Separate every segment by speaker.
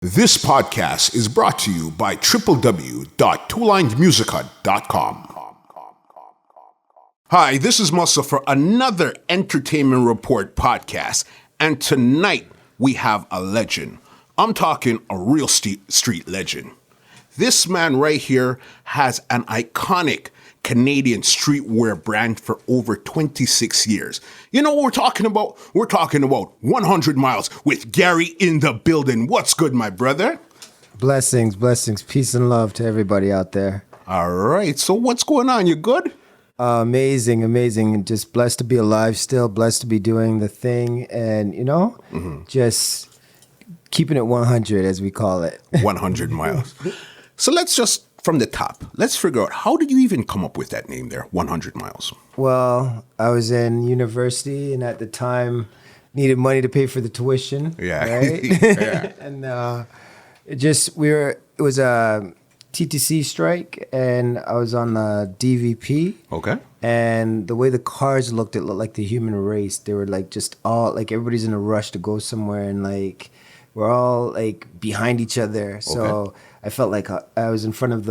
Speaker 1: This podcast is brought to you by www.twolinedmusica.com. Hi, this is Muscle for another Entertainment Report podcast, and tonight we have a legend. I'm talking a real street legend. This man right here has an iconic Canadian streetwear brand for over 26 years. You know what we're talking about? We're talking about 100 Miles with Garie in the building. What's good, my brother?
Speaker 2: Blessings, peace and love to everybody out there.
Speaker 1: All right, so what's going on? You good?
Speaker 2: Amazing. Just blessed to be alive still, blessed to be doing the thing, and, just keeping it 100, as we call it.
Speaker 1: 100 Miles. So let's just, from the top, let's figure out, how did you even come up with that name there, 100 Miles?
Speaker 2: Well, I was in university, and at the time, needed money to pay for the tuition.
Speaker 1: Yeah.
Speaker 2: Right?
Speaker 1: Yeah.
Speaker 2: And it was a TTC strike, and I was on the DVP.
Speaker 1: Okay.
Speaker 2: And the way the cars looked, it looked like the human race. They were like just all, like everybody's in a rush to go somewhere, and like we're all like behind each other. So
Speaker 1: Okay.
Speaker 2: I felt like I was in front of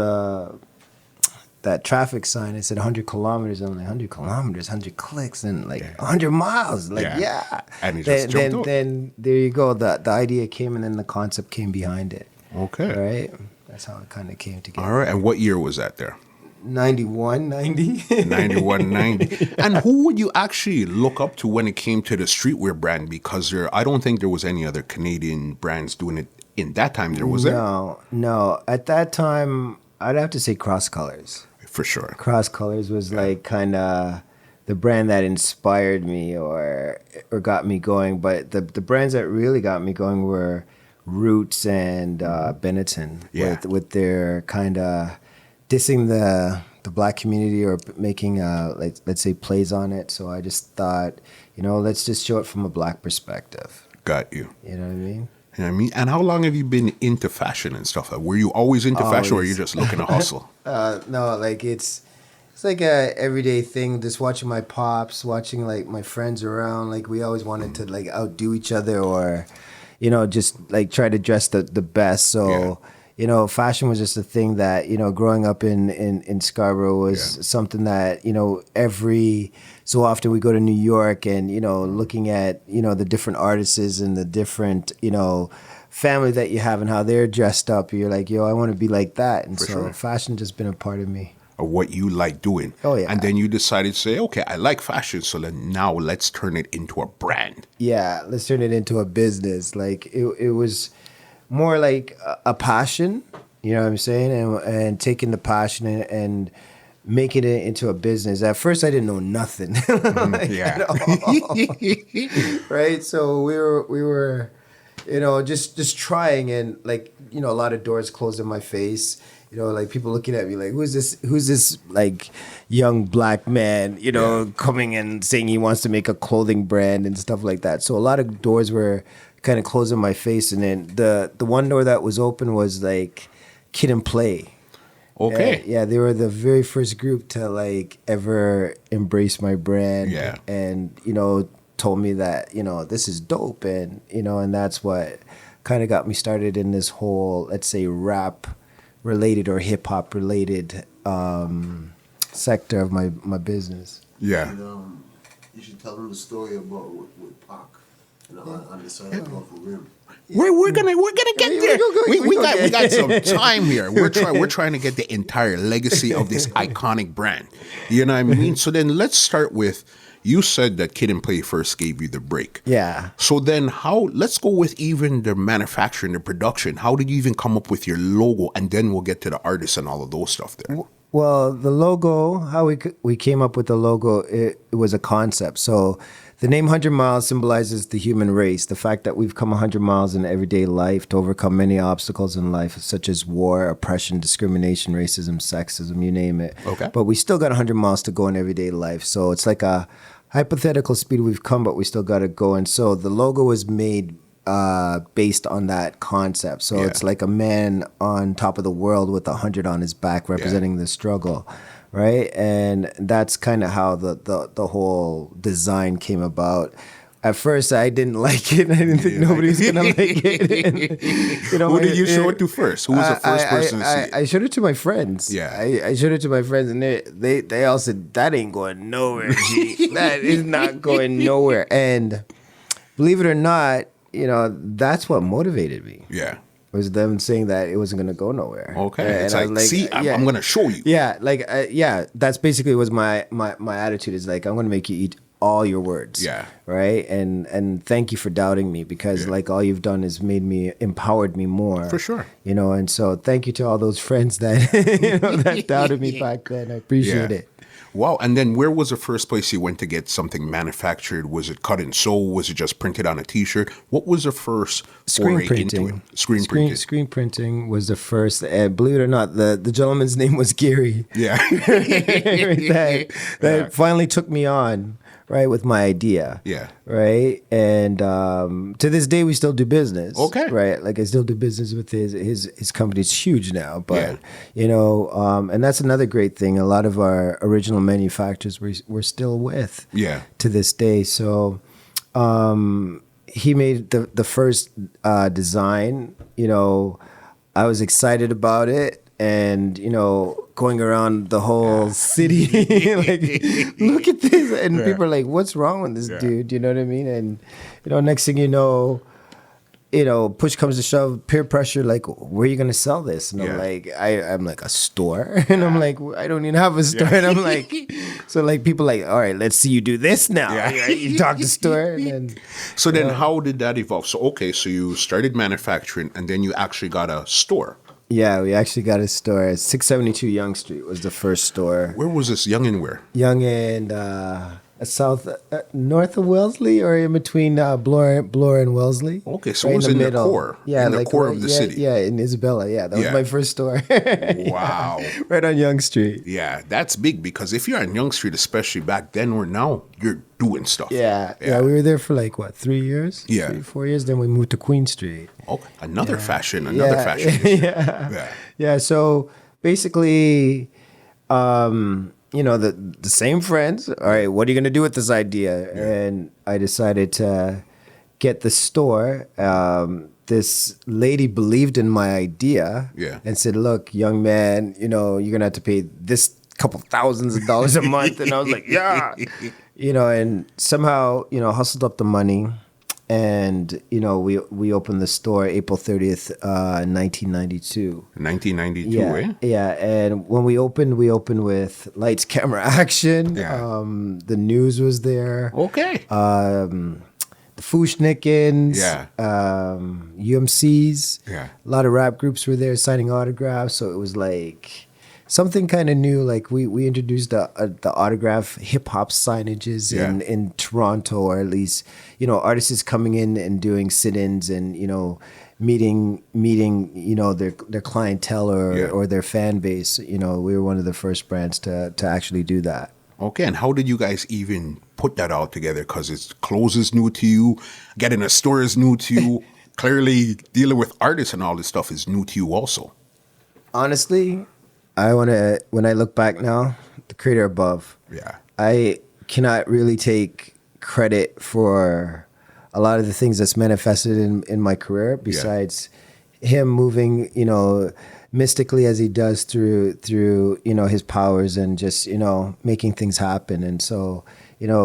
Speaker 2: that traffic sign. It said 100 kilometers. I'm like, 100 kilometers, 100 clicks, and like 100 miles. Like, yeah.
Speaker 1: And you just jumped up.
Speaker 2: Then there you go. The idea came, and then the concept came behind it.
Speaker 1: Okay.
Speaker 2: Right? That's how it kind of came together.
Speaker 1: All right, and what year was that there?
Speaker 2: 91, 90.
Speaker 1: 91, 90. And who would you actually look up to when it came to the streetwear brand? Because I don't think there was any other Canadian brands doing it in that time. There was there?
Speaker 2: No. At that time, I'd have to say Cross Colors.
Speaker 1: For sure.
Speaker 2: Cross Colors was like kind of the brand that inspired me or got me going. But the brands that really got me going were Roots and Benetton.
Speaker 1: Yeah.
Speaker 2: With their kind of dissing the black community or making let's say plays on it. So I just thought, let's just show it from a black perspective.
Speaker 1: Got you.
Speaker 2: You know what I mean?
Speaker 1: You know what I mean? And how long have you been into fashion and stuff? Were you always into fashion, or are you just looking to hustle?
Speaker 2: No, like it's like a everyday thing. Just watching my pops, watching like my friends around. Like we always wanted to like outdo each other, or just like try to dress the best. So.
Speaker 1: Yeah.
Speaker 2: Fashion was just a thing that, growing up in Scarborough was something that, every so often we go to New York and, looking at, the different artists and the different, family that you have and how they're dressed up. You're like, I want to be like that. And fashion just been a part of me.
Speaker 1: Or what you like doing.
Speaker 2: Oh, yeah.
Speaker 1: And then you decided to say, okay, I like fashion, so then now let's turn it into a brand.
Speaker 2: Yeah, let's turn it into a business. Like it was more like a passion, you know what I'm saying? And taking the passion and making it into a business. At first, I didn't know nothing. Right? So we were, just trying, and like, a lot of doors closed in my face. Like people looking at me like, who's this like young black man, coming and saying he wants to make a clothing brand and stuff like that. So a lot of doors were kind of closing my face, and then the one door that was open was like Kid and Play.
Speaker 1: Okay.
Speaker 2: Yeah, they were the very first group to like ever embrace my brand.
Speaker 1: Yeah.
Speaker 2: And told me that this is dope, and and that's what kind of got me started in this whole, let's say, rap related or hip hop related sector of my business.
Speaker 1: Yeah.
Speaker 3: And, you should tell them the story about with Pac. On the side of the rim.
Speaker 1: We're gonna get there. We got some time here. We're trying to get the entire legacy of this iconic brand. You know what I mean? So then let's start with, you said that Kid and Play first gave you the break.
Speaker 2: Yeah.
Speaker 1: So then let's go with even the manufacturing, the production. How did you even come up with your logo? And then we'll get to the artists and all of those stuff there.
Speaker 2: Well, the logo, how we came up with the logo, it was a concept. So the name 100 Miles symbolizes the human race, the fact that we've come 100 miles in everyday life to overcome many obstacles in life, such as war, oppression, discrimination, racism, sexism, you name it.
Speaker 1: Okay.
Speaker 2: But we still got 100 miles to go in everyday life. So it's like a hypothetical speed we've come, but we still got to go. And so the logo was made based on that concept. So it's like a man on top of the world with 100 on his back, representing the struggle. Right, and that's kind of how the whole design came about. at first I didn't like it. I didn't think nobody was gonna like it. And,
Speaker 1: Who did you show it to first? Who was the first person to see it?
Speaker 2: I showed it to my friends.
Speaker 1: Yeah.
Speaker 2: I showed it to my friends, and they all said that ain't going nowhere. G. That is not going nowhere. And believe it or not, that's what motivated me.
Speaker 1: Yeah.
Speaker 2: Was them saying that it wasn't going to go nowhere.
Speaker 1: Okay.
Speaker 2: And
Speaker 1: It's
Speaker 2: I
Speaker 1: like,
Speaker 2: was
Speaker 1: see, I'm going to show you.
Speaker 2: Yeah, that's basically was my attitude is like, I'm going to make you eat all your words.
Speaker 1: Yeah.
Speaker 2: Right? And thank you for doubting me because like all you've done is empowered me more.
Speaker 1: For sure.
Speaker 2: And so thank you to all those friends that, that doubted me back then. I appreciate it.
Speaker 1: Wow. And then where was the first place you went to get something manufactured? Was it cut and sew? Was it just printed on a T-shirt? What was the first
Speaker 2: Screen
Speaker 1: foray
Speaker 2: printing.
Speaker 1: into it? Screen printing.
Speaker 2: Screen printing was the first. Believe it or not, the gentleman's name was Garie.
Speaker 1: Yeah.
Speaker 2: that finally took me on, right, with my idea.
Speaker 1: Yeah.
Speaker 2: Right. And to this day, we still do business.
Speaker 1: Okay.
Speaker 2: Right. Like I still do business with his company. It's huge now, but and that's another great thing. A lot of our original manufacturers we're still with.
Speaker 1: Yeah.
Speaker 2: To this day. So he made the first design. I was excited about it. And, going around the whole city, like, look at this. And people are like, what's wrong with this dude? You know what I mean? And, next thing you know, push comes to shove, peer pressure, like, where are you going to sell this? And I'm like, I'm like, a store? And I'm like, I don't even have a store. And I'm like, so like people like, all right, let's see you do this now.
Speaker 1: Yeah.
Speaker 2: You talk to store. And then,
Speaker 1: So then how did that evolve? So you started manufacturing and then you actually got a store.
Speaker 2: Yeah, we actually got a store. 672 Yonge Street was the first store.
Speaker 1: Where was this? Young and where?
Speaker 2: Young and north of Wellesley, or in between Bloor and Wellesley.
Speaker 1: Okay, so it was in the core.
Speaker 2: Yeah,
Speaker 1: in the core of the city.
Speaker 2: Yeah, in Isabella. Yeah, that was my first store.
Speaker 1: Wow.
Speaker 2: Right on Yonge Street.
Speaker 1: Yeah, that's big because if you're on Yonge Street, especially back then or now, you're doing stuff.
Speaker 2: Yeah, we were there for like 3 years?
Speaker 1: Yeah.
Speaker 2: 3, 4 years. Then we moved to Queen Street.
Speaker 1: Okay, another fashion.
Speaker 2: Yeah. So basically, the same friends. All right, what are you going to do with this idea? Yeah. And I decided to get the store. This lady believed in my idea and said, look, young man, you're going to have to pay this couple thousands of dollars a month. And I was like, yeah. And somehow, hustled up the money. And, we opened the store April 30th, 1992.
Speaker 1: 1992, eh?
Speaker 2: Yeah, and when we opened with lights, camera, action.
Speaker 1: Yeah.
Speaker 2: The news was there.
Speaker 1: Okay.
Speaker 2: The Fushnikins.
Speaker 1: Yeah.
Speaker 2: UMCs.
Speaker 1: Yeah.
Speaker 2: A lot of rap groups were there signing autographs. So it was like something kind of new. Like we introduced the autograph hip hop signages in Toronto, or at least artists coming in and doing sit-ins and meeting their clientele or their fan base. We were one of the first brands to actually do that.
Speaker 1: Okay, and how did you guys even put that all together? Because clothes is new to you, getting a store is new to you. Clearly, dealing with artists and all this stuff is new to you also.
Speaker 2: Honestly, when I look back now, the creator above.
Speaker 1: Yeah.
Speaker 2: I cannot really take credit for a lot of the things that's manifested in my career besides him moving, mystically as he does through his powers and just, making things happen. And so,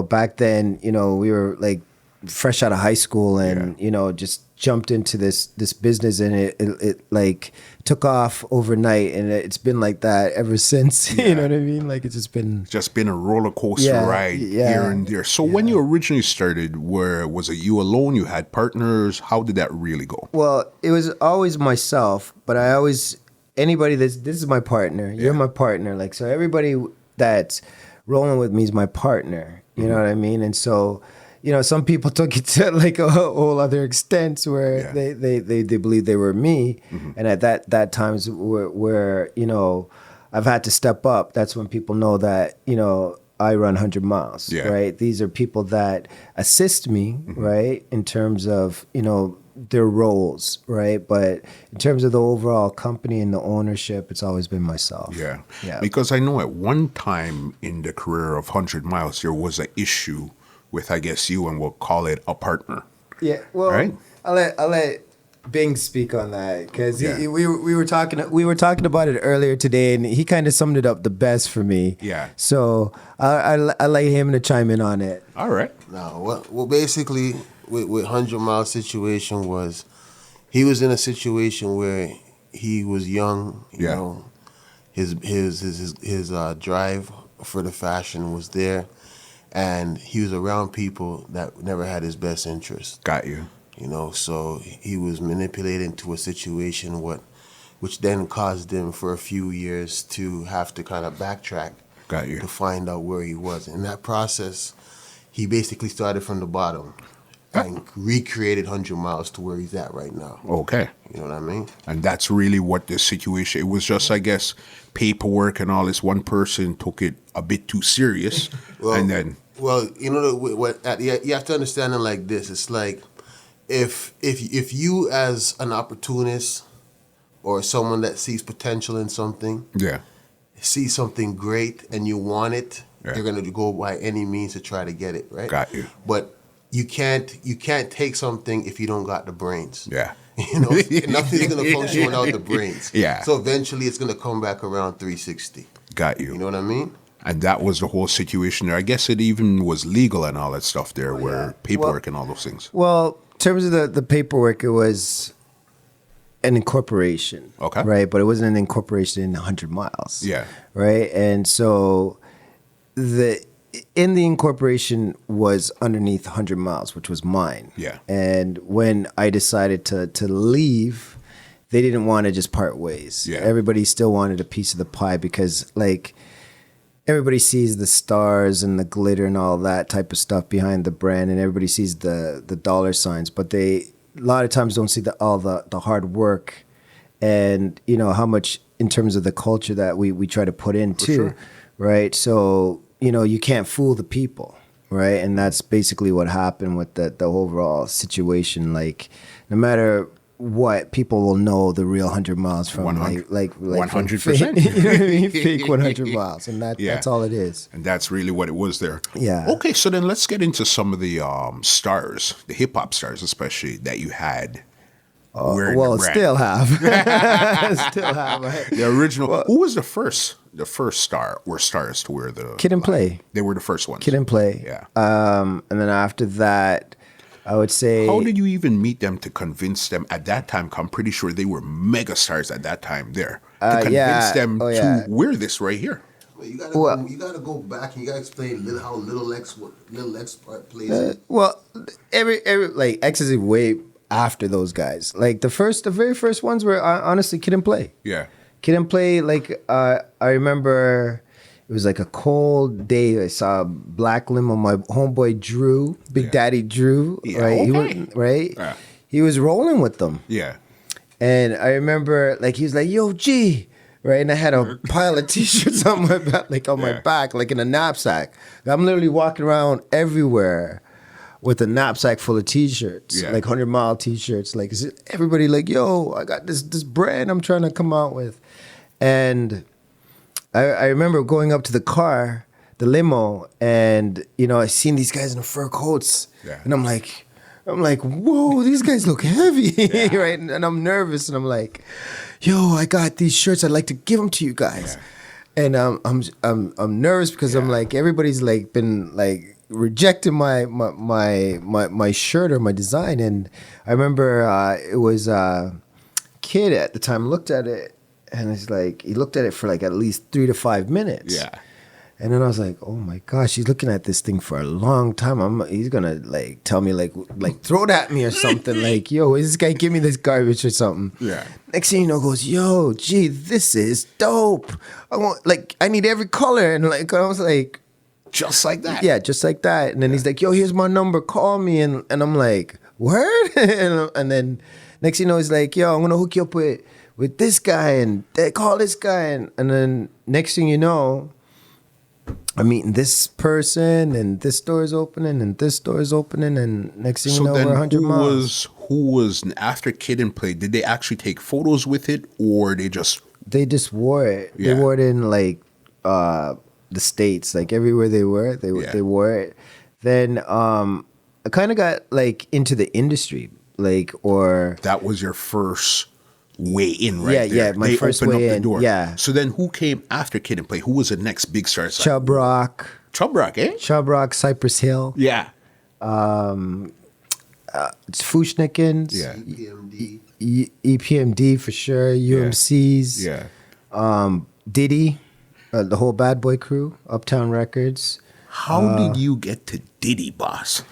Speaker 2: back then, we were like fresh out of high school and, just jumped into this business, and it like took off overnight, and it's been like that ever since. You know what I mean? Like it's just been
Speaker 1: a roller coaster ride here and there. So when you originally started, was it you alone? You had partners? How did that really go?
Speaker 2: Well, it was always myself, but anybody this is my partner. You're my partner. Like, so everybody that's rolling with me is my partner. You know what I mean? And so, some people took it to like a whole other extent where they believed they were me. Mm-hmm. And at that times where I've had to step up. That's when people know that, I run 100 miles, right? These are people that assist me, right? In terms of, their roles, right? But in terms of the overall company and the ownership, it's always been myself.
Speaker 1: Yeah. Because I know at one time in the career of 100 miles, there was an issue with, I guess, you, and we'll call it a partner.
Speaker 2: Yeah, well,
Speaker 1: Right?
Speaker 2: I'll let Bing speak on that because
Speaker 1: Yeah.
Speaker 2: we were talking about it earlier today, and he kind of summed it up the best for me.
Speaker 1: Yeah.
Speaker 2: So I like him to chime in on it.
Speaker 1: All right.
Speaker 3: No, well, basically, with 100 Mile situation was, he was in a situation where he was young. You
Speaker 1: Yeah.
Speaker 3: know, his drive for the fashion was there, and he was around people that never had his best interest.
Speaker 1: Got you.
Speaker 3: You know, so he was manipulated into a situation which then caused him for a few years to have to kind of backtrack.
Speaker 1: Got you.
Speaker 3: To find out where he was. In that process, he basically started from the bottom and recreated 100 Miles to where he's at right now.
Speaker 1: Okay.
Speaker 3: You know what I mean?
Speaker 1: And that's really what the situation, it was just, I guess, paperwork and all this. One person took it a bit too serious. And then,
Speaker 3: Well, you know you have to understand it like this. It's like, if you as an opportunist or someone that sees potential in something,
Speaker 1: yeah.
Speaker 3: see something great and you want it,
Speaker 1: Yeah.
Speaker 3: you're gonna go by any means to try to get it, right?
Speaker 1: Got you.
Speaker 3: But you can't take something if you don't got the brains.
Speaker 1: Yeah.
Speaker 3: You know, nothing's gonna function without the brains.
Speaker 1: Yeah.
Speaker 3: So eventually it's gonna come back around 360.
Speaker 1: Got you.
Speaker 3: You know what I mean?
Speaker 1: And that was the whole situation there. I guess it even was legal and all that stuff there, where paperwork and all those things.
Speaker 2: Well, in terms of the paperwork, it was an incorporation.
Speaker 1: Okay.
Speaker 2: Right, but it wasn't an incorporation in 100 Miles.
Speaker 1: Yeah.
Speaker 2: Right, and so in the incorporation was underneath 100 Miles, which was mine.
Speaker 1: Yeah.
Speaker 2: And when I decided to leave, they didn't want to just part ways.
Speaker 1: Yeah.
Speaker 2: Everybody still wanted a piece of the pie because, like, everybody sees the stars and the glitter and all that type of stuff behind the brand, and everybody sees the dollar signs, but they a lot of times don't see all the hard work and, you know, how much in terms of the culture that we try to put into,
Speaker 1: sure.
Speaker 2: right? So, you know, you can't fool the people, right? And that's basically what happened with the overall situation. Like, no matter what, people will know the real 100 Miles from
Speaker 1: 100%.
Speaker 2: like
Speaker 1: 100%.
Speaker 2: you know what I mean? Fake 100 Miles, and that's all it is.
Speaker 1: And that's really what it was there.
Speaker 2: Yeah.
Speaker 1: Okay, so then let's get into some of the stars, the hip hop stars especially, that you had. wearing the brand.
Speaker 2: Still have. Still have. Right?
Speaker 1: The original. Who was the first star or stars to wear the
Speaker 2: Kid and Play.
Speaker 1: They were the first ones.
Speaker 2: Kid and Play.
Speaker 1: Yeah.
Speaker 2: And then after that, I would say.
Speaker 1: How did you even meet them to convince them at that time? I'm pretty sure they were mega stars at that time there. To convince them to wear this right here.
Speaker 3: Well, you gotta go back and you gotta explain how Little X part plays in.
Speaker 2: Well, every like X is way after those guys. Like the very first ones were honestly Kid and Play.
Speaker 1: Yeah.
Speaker 2: Kid and Play. Like I remember. It was like a cold day. I saw a black limo. My homeboy Drew, Big Daddy Drew, right?
Speaker 1: Okay.
Speaker 2: Yeah. He was rolling with them.
Speaker 1: Yeah.
Speaker 2: And I remember, like, he was like, "Yo, G," right? And I had a pile of T-shirts on my back, my back, like in a knapsack. I'm literally walking around everywhere with a knapsack full of T-shirts, like 100 Mile T-shirts. Like, everybody, like, "Yo, I got this brand I'm trying to come out with," and I remember going up to the car, the limo, and, you know, I seen these guys in the fur coats, and I'm like, whoa, these guys look heavy, right? And I'm nervous, and I'm like, yo, I got these shirts, I'd like to give them to you guys, and I'm nervous because I'm like, everybody's like been like rejecting my shirt or my design, and I remember it was a kid at the time looked at it. And it's like, he looked at it for like at least 3 to 5 minutes.
Speaker 1: Yeah.
Speaker 2: And then I was like, oh my gosh, he's looking at this thing for a long time. He's gonna like tell me like throw it at me or something. Like, yo, is this guy give me this garbage or something?
Speaker 1: Yeah.
Speaker 2: Next thing you know, goes, yo, gee, this is dope. I need every color. And like, I was like,
Speaker 1: just like that.
Speaker 2: Yeah, just like that. And then he's like, yo, here's my number, call me. And I'm like, word? and then next thing you know, he's like, yo, I'm gonna hook you up with this guy, and they call this guy, and then next thing you know, I'm meeting this person, and this door is opening, and this door is opening, and next thing you know, we're 100 miles.
Speaker 1: Who was after Kid and Play? Did they actually take photos with it, or they just
Speaker 2: wore it?
Speaker 1: Yeah.
Speaker 2: They wore it in like the States, like everywhere they wore it, they wore it. then I kind of got like into the industry, like, or
Speaker 1: That was your first way in, right?
Speaker 2: Yeah,
Speaker 1: there.
Speaker 2: yeah, my
Speaker 1: They
Speaker 2: first
Speaker 1: opened
Speaker 2: way
Speaker 1: up the
Speaker 2: in,
Speaker 1: door.
Speaker 2: yeah.
Speaker 1: So then, who came after Kid and Play? Who was the next big star?
Speaker 2: Chub Rock,
Speaker 1: Chub Rock, eh?
Speaker 2: Cypress Hill,
Speaker 1: Yeah,
Speaker 2: Fushnikins,
Speaker 1: yeah,
Speaker 3: EPMD.
Speaker 2: EPMD for sure, UMCs,
Speaker 1: yeah.
Speaker 2: Diddy, the whole Bad Boy crew, Uptown Records.
Speaker 1: How did you get to Diddy, boss?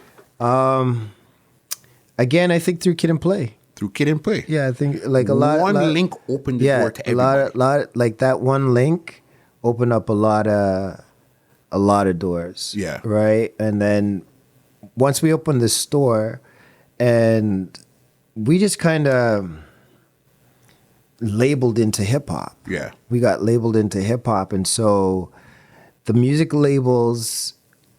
Speaker 2: Again, I think through Kid and Play.
Speaker 1: Through Kid and Play.
Speaker 2: Yeah, I think like a lot.
Speaker 1: One link opened the door to everybody.
Speaker 2: a lot, like that one link opened up a lot of doors.
Speaker 1: Yeah.
Speaker 2: Right, and then once we opened the store, and we just kind of labeled into hip hop.
Speaker 1: Yeah.
Speaker 2: We got labeled into hip hop, and so the music labels,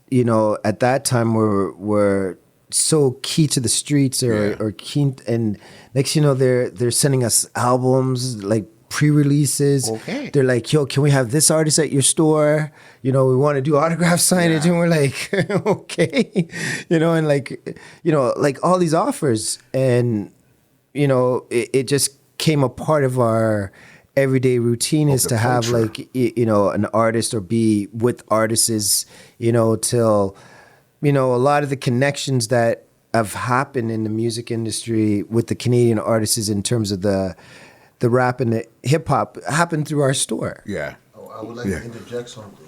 Speaker 2: you know, at that time were so key to the streets or key, and next you know they're sending us albums like pre-releases.
Speaker 1: Okay.
Speaker 2: They're like, yo, can we have this artist at your store? You know, we want to do autograph signage.
Speaker 1: Yeah.
Speaker 2: And we're like, okay. You know, and like, you know, like all these offers. And, you know, it just came a part of our everyday routine is
Speaker 1: the
Speaker 2: to have
Speaker 1: culture.
Speaker 2: like, you know, an artist or be with artists, you know, till, you know, a lot of the connections that have happened in the music industry with the Canadian artists in terms of the rap and the hip hop happened through our store.
Speaker 1: Yeah.
Speaker 3: Oh, I would like to interject something.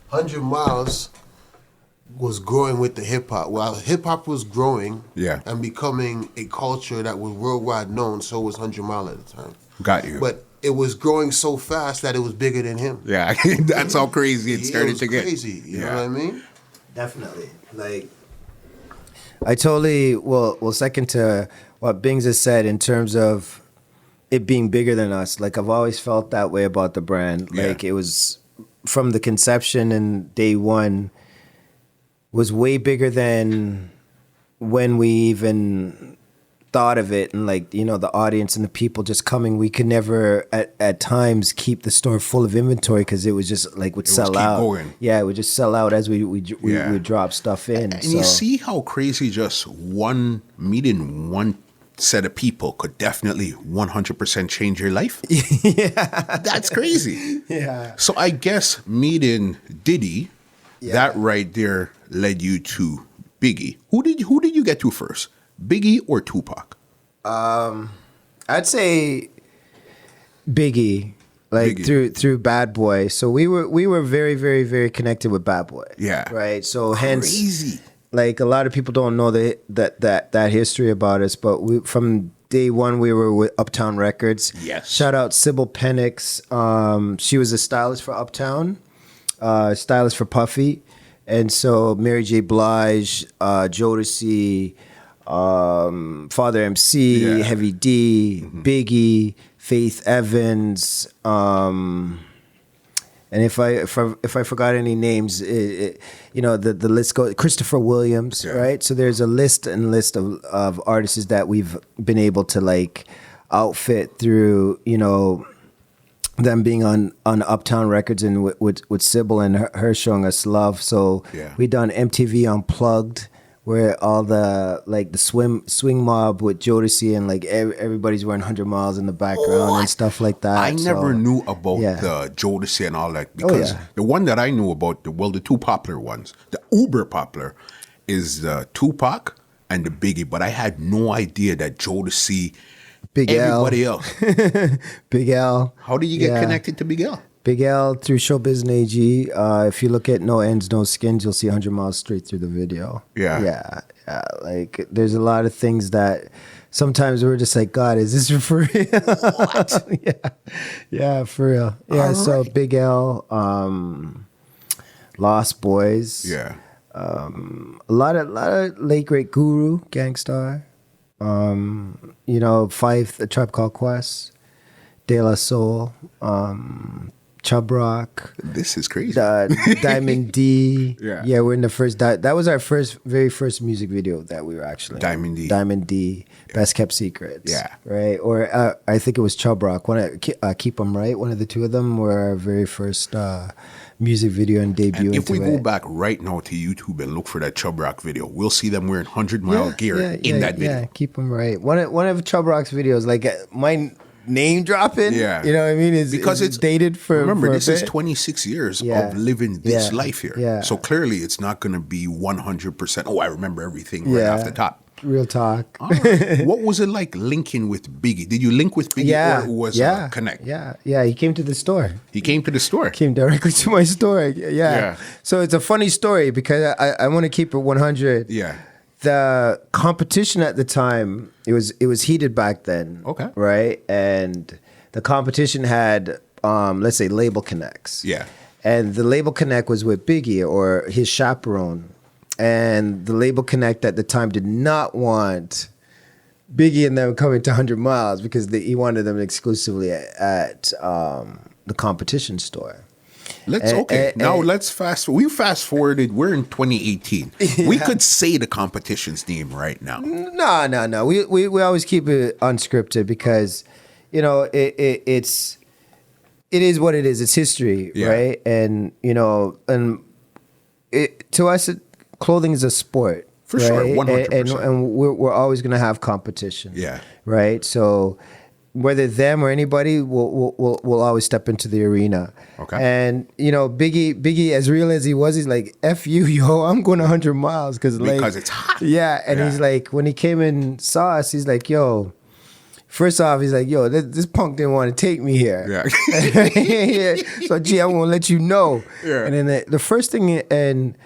Speaker 3: 100 Miles was growing with the hip hop. While hip hop was growing
Speaker 1: Yeah.
Speaker 3: and becoming a culture that was worldwide known, so was 100 Mile at the time.
Speaker 1: Got you.
Speaker 3: But it was growing so fast that it was bigger than him.
Speaker 1: Yeah, that's how crazy it
Speaker 3: Yeah,
Speaker 1: started
Speaker 3: it was
Speaker 1: to get.
Speaker 3: crazy. You know what I mean?
Speaker 2: Definitely. Like, I totally, well, second to what Bings has said in terms of it being bigger than us. Like, I've always felt that way about the brand.
Speaker 1: Yeah.
Speaker 2: Like, it was from the conception and day one was way bigger than when we even thought of it. And like, you know, the audience and the people just coming, we could never at times keep the store full of inventory because it was just like would sell
Speaker 1: keep
Speaker 2: out.
Speaker 1: going.
Speaker 2: Yeah, it would just sell out as we
Speaker 1: Yeah.
Speaker 2: would drop stuff in.
Speaker 1: And
Speaker 2: so.
Speaker 1: you see how crazy just one meeting, one set of people could definitely 100% change your life? Yeah. That's crazy.
Speaker 2: Yeah.
Speaker 1: So I guess meeting Diddy, that right there led you to Biggie. Who did you get to first? Biggie or Tupac?
Speaker 2: I'd say Biggie, like
Speaker 1: Biggie.
Speaker 2: through Bad Boy. So we were very, very, very connected with Bad Boy.
Speaker 1: Yeah.
Speaker 2: Right. So hence,
Speaker 1: Crazy.
Speaker 2: like a lot of people don't know that history about us, but from day one we were with Uptown Records.
Speaker 1: Yes.
Speaker 2: Shout out Sybil Penix. She was a stylist for Uptown, stylist for Puffy, and so Mary J. Blige, Jodeci, Father MC,
Speaker 1: Yeah.
Speaker 2: Heavy D, Biggie, Faith Evans, and if I forgot any names, you know the list goes. Christopher Williams,
Speaker 1: Yeah.
Speaker 2: right? So there's a list of artists that we've been able to like outfit through, you know, them being on Uptown Records and with Sybil and her showing us love. So
Speaker 1: Yeah.
Speaker 2: we done MTV Unplugged, where all the like the swing mob with Jodeci and like everybody's wearing 100 Miles in the background and stuff like that.
Speaker 1: I never
Speaker 2: So,
Speaker 1: knew about
Speaker 2: yeah.
Speaker 1: the Jodeci and all that because
Speaker 2: yeah.
Speaker 1: the one that I knew about, the two popular ones, the uber popular, is the Tupac and the Biggie. But I had no idea that Jodeci,
Speaker 2: Big
Speaker 1: everybody
Speaker 2: L.
Speaker 1: else.
Speaker 2: Big L.
Speaker 1: How did you get
Speaker 2: Yeah.
Speaker 1: connected to Big L?
Speaker 2: Big L through Showbiz and AG. If you look at No Ends, No Skins, you'll see 100 Miles straight through the video.
Speaker 1: Yeah.
Speaker 2: Yeah. Like, there's a lot of things that sometimes we're just like, God, is this for real? What? Yeah, for real. Yeah,
Speaker 1: All
Speaker 2: so
Speaker 1: right.
Speaker 2: Big L, Lost Boys.
Speaker 1: Yeah.
Speaker 2: A lot of late great Guru, Gangstar. You know, Fife, A Tribe Called Quest, De La Soul, Chub Rock,
Speaker 1: This is crazy.
Speaker 2: Diamond D.
Speaker 1: Yeah.
Speaker 2: We're in the first. That was our very first music video that we were actually
Speaker 1: Diamond D.
Speaker 2: Diamond D. Best Kept Secrets.
Speaker 1: Yeah.
Speaker 2: Right. Or I think it was Chub Rock. Keep 'Em Right. One of the two of them were our very first music video and debut.
Speaker 1: And if we
Speaker 2: into
Speaker 1: go
Speaker 2: it.
Speaker 1: back right now to YouTube and look for that Chub Rock video, we'll see them wearing 100-mile gear in that video.
Speaker 2: Yeah, Keep 'Em Right. One of Chub Rock's videos, like my name dropping.
Speaker 1: Yeah.
Speaker 2: You know what I mean?
Speaker 1: Because
Speaker 2: it's dated for.
Speaker 1: Remember,
Speaker 2: for a
Speaker 1: this is
Speaker 2: bit.
Speaker 1: 26 years
Speaker 2: Yeah.
Speaker 1: of living this
Speaker 2: Yeah.
Speaker 1: life here.
Speaker 2: Yeah.
Speaker 1: So clearly, it's not going to be 100%. Oh, I remember everything right off the top.
Speaker 2: Real talk.
Speaker 1: All right. What was it like linking with Biggie? Did you link with Biggie or was it a connect?
Speaker 2: Yeah. He came to the store.
Speaker 1: He came to the store.
Speaker 2: Came directly to my store. Yeah. So it's a funny story because I want to keep it 100.
Speaker 1: Yeah.
Speaker 2: The competition at the time, it was heated back then.
Speaker 1: Okay.
Speaker 2: Right? And the competition had let's say label connects.
Speaker 1: Yeah.
Speaker 2: And the label connect was with Biggie or his chaperone. And the label connect at the time did not want Biggie and them coming to 100 Miles because he wanted them exclusively at the competition store.
Speaker 1: Let's fast. We fast forwarded. We're in 2018.
Speaker 2: Yeah.
Speaker 1: We could say the competition's name right now.
Speaker 2: No. We always keep it unscripted because, you know, it is what it is. It's history, right? And you know, to us, clothing is a sport.
Speaker 1: For
Speaker 2: right?
Speaker 1: sure, 100%.
Speaker 2: And we're always going to have competition.
Speaker 1: Yeah.
Speaker 2: Right. So whether them or anybody will always step into the arena.
Speaker 1: Okay.
Speaker 2: And you know, Biggie, as real as he was, he's like, "F you, yo, I'm going 100 miles because
Speaker 1: it's hot."
Speaker 2: Yeah. And he's like, when he came and saw us, he's like, "Yo." First off, he's like, "Yo, this punk didn't want to take me here."
Speaker 1: Yeah.
Speaker 2: So, gee, I won't let you know.
Speaker 1: Yeah.
Speaker 2: And then the first thing and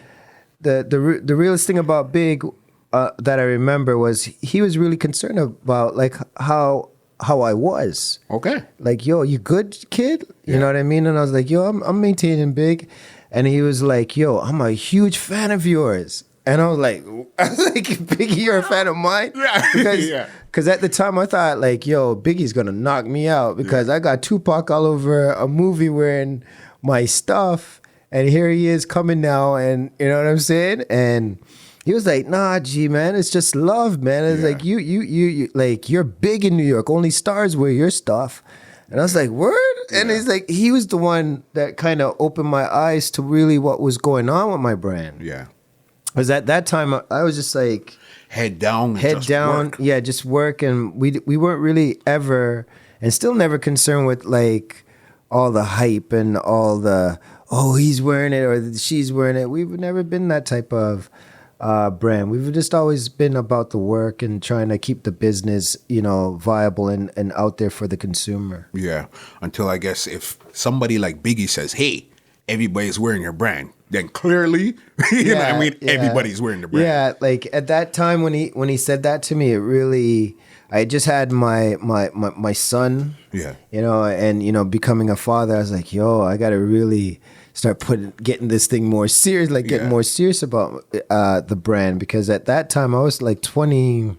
Speaker 2: the realest thing about Big that I remember was he was really concerned about like how I was.
Speaker 1: Okay.
Speaker 2: Like, "Yo, you good, kid?" You know what I mean? And I was like, "Yo, I'm maintaining Big," and he was like, "Yo, I'm a huge fan of yours." And I was like, "Biggie, you're a fan of mine?"
Speaker 1: Yeah.
Speaker 2: Because at the time I thought like, "Yo, Biggie's gonna knock me out because I got Tupac all over a movie wearing my stuff, and here he is coming now, and you know what I'm saying?" And he was like, "Nah, G, man, it's just love, man. It's like you like you're big in New York. Only stars wear your stuff." And I was like, "Word?" And he's like, he was the one that kind of opened my eyes to really what was going on with my brand.
Speaker 1: Yeah.
Speaker 2: Because at that time I was just like
Speaker 1: Head down.
Speaker 2: work. Yeah, just work, and we weren't really ever, and still never concerned with like all the hype and all the he's wearing it or she's wearing it. We've never been that type of brand. We've just always been about the work and trying to keep the business, you know, viable and out there for the consumer.
Speaker 1: Yeah. Until I guess if somebody like Biggie says, "Hey, everybody's wearing your brand," then clearly, everybody's wearing the brand.
Speaker 2: Yeah, like at that time when he said that to me, it really, I just had my son.
Speaker 1: Yeah.
Speaker 2: You know, and you know, becoming a father, I was like, "Yo, I got to really start getting this thing more serious, like getting more serious about the brand," because at that time I was like 20.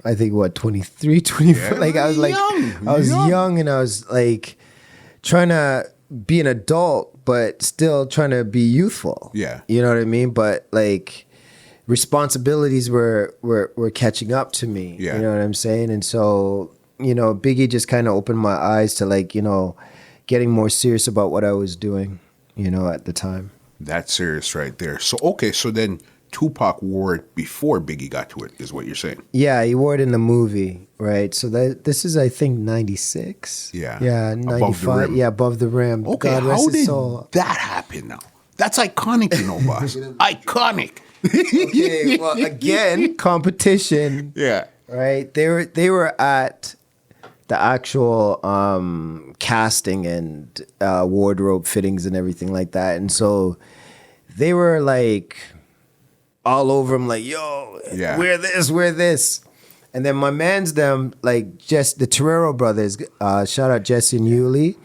Speaker 2: I think 23, 24.
Speaker 1: Yeah,
Speaker 2: like I was like,
Speaker 1: young.
Speaker 2: I was young, and I was like trying to be an adult, but still trying to be youthful.
Speaker 1: Yeah.
Speaker 2: You know what I mean? But like responsibilities were catching up to me.
Speaker 1: Yeah.
Speaker 2: You know what I'm saying? And so, you know, Biggie just kind of opened my eyes to like, you know, getting more serious about what I was doing, you know, at the time.
Speaker 1: That's serious right there. So, okay, so then Tupac wore it before Biggie got to it, is what you're saying.
Speaker 2: Yeah, he wore it in the movie, right? So this is, I think, 96.
Speaker 1: Yeah.
Speaker 2: Yeah,
Speaker 1: Above the
Speaker 2: 95.
Speaker 1: rim.
Speaker 2: Yeah, above the rim.
Speaker 1: Okay,
Speaker 2: God rest
Speaker 1: how
Speaker 2: his
Speaker 1: did
Speaker 2: soul.
Speaker 1: that happen now? That's iconic, you know, boss. Iconic.
Speaker 2: Okay, well, again, competition.
Speaker 1: Yeah.
Speaker 2: Right? They were at the actual casting and wardrobe fittings and everything like that. And so they were like all over him, like, "Yo, wear this. And then my man's them, like just the Torero brothers, shout out Jesse and Yuli.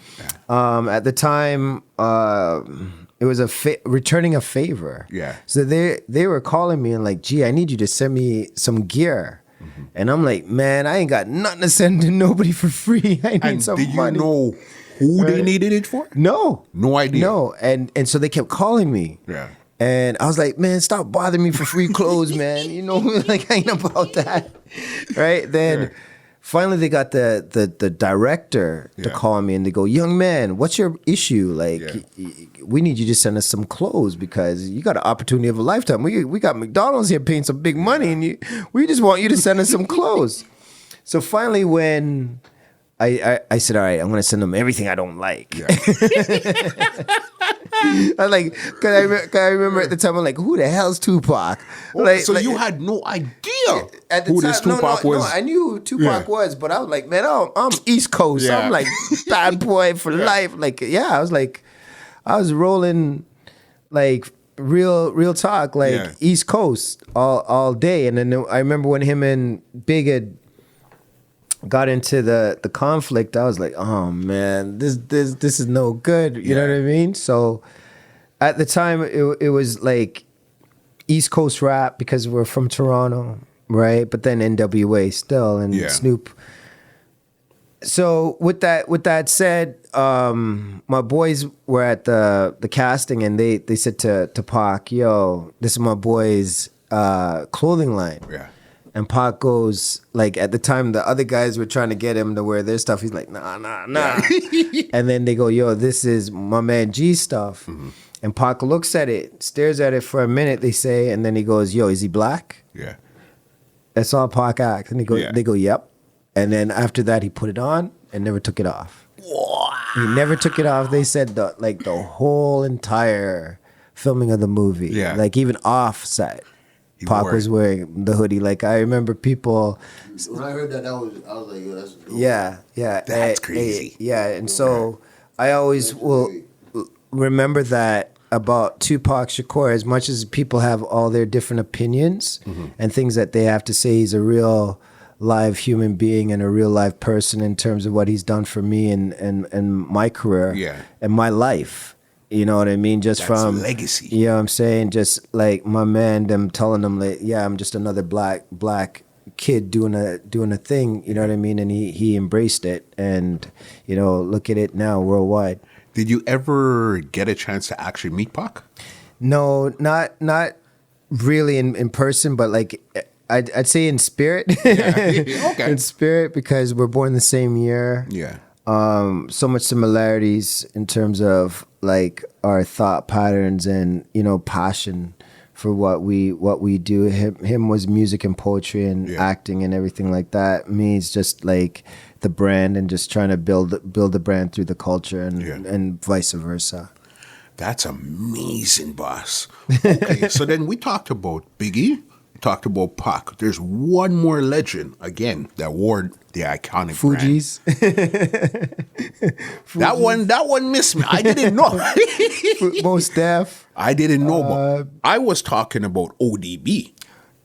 Speaker 2: At the time, it was returning a favor.
Speaker 1: Yeah.
Speaker 2: So they were calling me and like, "Gee, I need you to send me some gear." And I'm like, man, I ain't got nothing to send to nobody for free. I need
Speaker 1: And
Speaker 2: some
Speaker 1: did you
Speaker 2: money.
Speaker 1: know who they needed it for?
Speaker 2: No.
Speaker 1: No idea.
Speaker 2: No. And so they kept calling me.
Speaker 1: Yeah.
Speaker 2: And I was like, man, stop bothering me for free clothes, man. You know, like I ain't about that. Right? Then finally they got the director to call me and they go, young man, what's your issue? Like, we need you to send us some clothes because you got an opportunity of a lifetime. We got McDonald's here paying some big money and we just want you to send us some clothes. So finally when I said, all right, I'm going to send them everything I don't like. Yeah. I like, cause I remember at the time, I'm like, who the hell's Tupac?
Speaker 1: So you had no idea
Speaker 2: at the
Speaker 1: who
Speaker 2: time,
Speaker 1: this Tupac was?
Speaker 2: No, I knew who Tupac was, but I was like, man, I'm East Coast.
Speaker 1: Yeah.
Speaker 2: I'm like bad boy for life. Like, I was like, I was rolling like real talk, like East Coast all day. And then I remember when him and Big had got into the conflict, I was like, oh man, this is no good. You know what I mean? So at the time it was like East Coast rap because we're from Toronto, right? But then NWA still and Snoop. So with that said, my boys were at the casting and they said to Pac, yo, this is my boy's clothing line.
Speaker 1: Yeah.
Speaker 2: And Pac goes, like, at the time, the other guys were trying to get him to wear their stuff. He's like, nah. And then they go, yo, this is my man G's stuff. Mm-hmm. And Pac looks at it, stares at it for a minute, they say, and then he goes, yo, is he black?
Speaker 1: Yeah.
Speaker 2: That's all Pac acts. And they go, yep. And then after that, he put it on and never took it off. Wow. He never took it off. They said the whole entire filming of the movie, like even off set. Pac was wearing the hoodie. Like I remember people.
Speaker 3: When I heard that, I was like, yo, that's dope.
Speaker 2: Yeah.
Speaker 1: That's crazy.
Speaker 2: And so I always will remember that about Tupac Shakur. As much as people have all their different opinions and things that they have to say, he's a real live human being and a real live person in terms of what he's done for me and my career and my life. You know what I mean? Just
Speaker 1: That's
Speaker 2: from
Speaker 1: legacy.
Speaker 2: You know what I'm saying? Just like my man, them telling them like, yeah, I'm just another black kid doing a thing. You know what I mean? And he embraced it, and you know, look at it now worldwide.
Speaker 1: Did you ever get a chance to actually meet Pac?
Speaker 2: No, not really in person, but like I'd say in spirit.
Speaker 1: Okay.
Speaker 2: In spirit, because we're born the same year.
Speaker 1: Yeah.
Speaker 2: So much similarities in terms of like our thought patterns and, you know, passion for what we do. Him was music and poetry and acting and everything like that. Me, it's just like the brand and just trying to build the brand through the culture and vice versa.
Speaker 1: That's amazing, boss. Okay, so then we talked about Biggie, we talked about Pac. There's one more legend, again, that wore the iconic
Speaker 2: Fugees.
Speaker 1: brand. That one missed me. I didn't know.
Speaker 2: Most Def.
Speaker 1: I didn't know. But I was talking about ODB.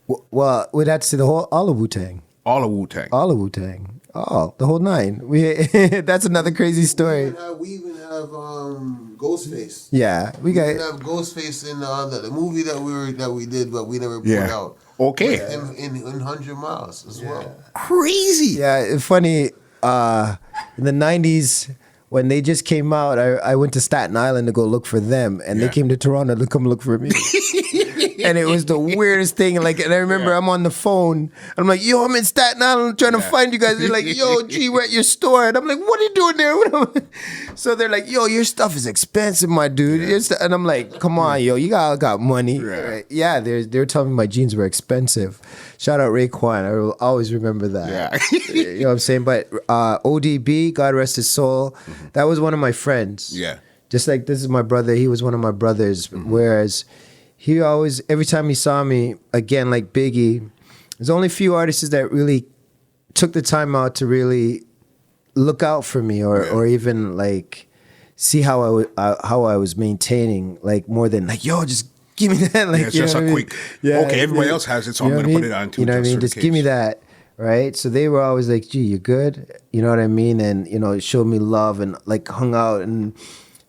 Speaker 2: Well, that's all of Wu-Tang.
Speaker 1: All of Wu-Tang.
Speaker 2: All of Wu-Tang. Oh, the whole nine. That's another crazy story.
Speaker 3: We even have Ghostface.
Speaker 2: Yeah, we
Speaker 3: even have Ghostface in the movie that we did, but we never put out.
Speaker 1: Okay.
Speaker 3: In 100 Miles as well.
Speaker 1: Crazy.
Speaker 2: Yeah, it's funny. In the 90's, when they just came out, I went to Staten Island to go look for them, and they came to Toronto to come look for me. And it was the weirdest thing. Like, and I remember I'm on the phone, and I'm like, "Yo, I'm in Staten Island trying to find you guys." They're like, "Yo, G, we're at your store," and I'm like, "What are you doing there?" So they're like, "Yo, your stuff is expensive, my dude." And I'm like, "Come on, yo, you got money." Right. Yeah, they were telling me my jeans were expensive. Shout out Raekwon. I will always remember that.
Speaker 1: Yeah.
Speaker 2: You know what I'm saying? But ODB, God rest his soul, that was one of my friends.
Speaker 1: Yeah.
Speaker 2: Just like this is my brother, he was one of my brothers. Whereas he always, every time he saw me, again, like Biggie, there's only a few artists that really took the time out to really look out for me or even like see how I was maintaining, like more than like, yo, just give me that. Like,
Speaker 1: it's just a quick, okay, everybody else has it, so I'm going to put it on too.
Speaker 2: You know what I mean? Just give me that, right? So they were always like, gee, you good? You know what I mean? And, you know, it showed me love and like hung out and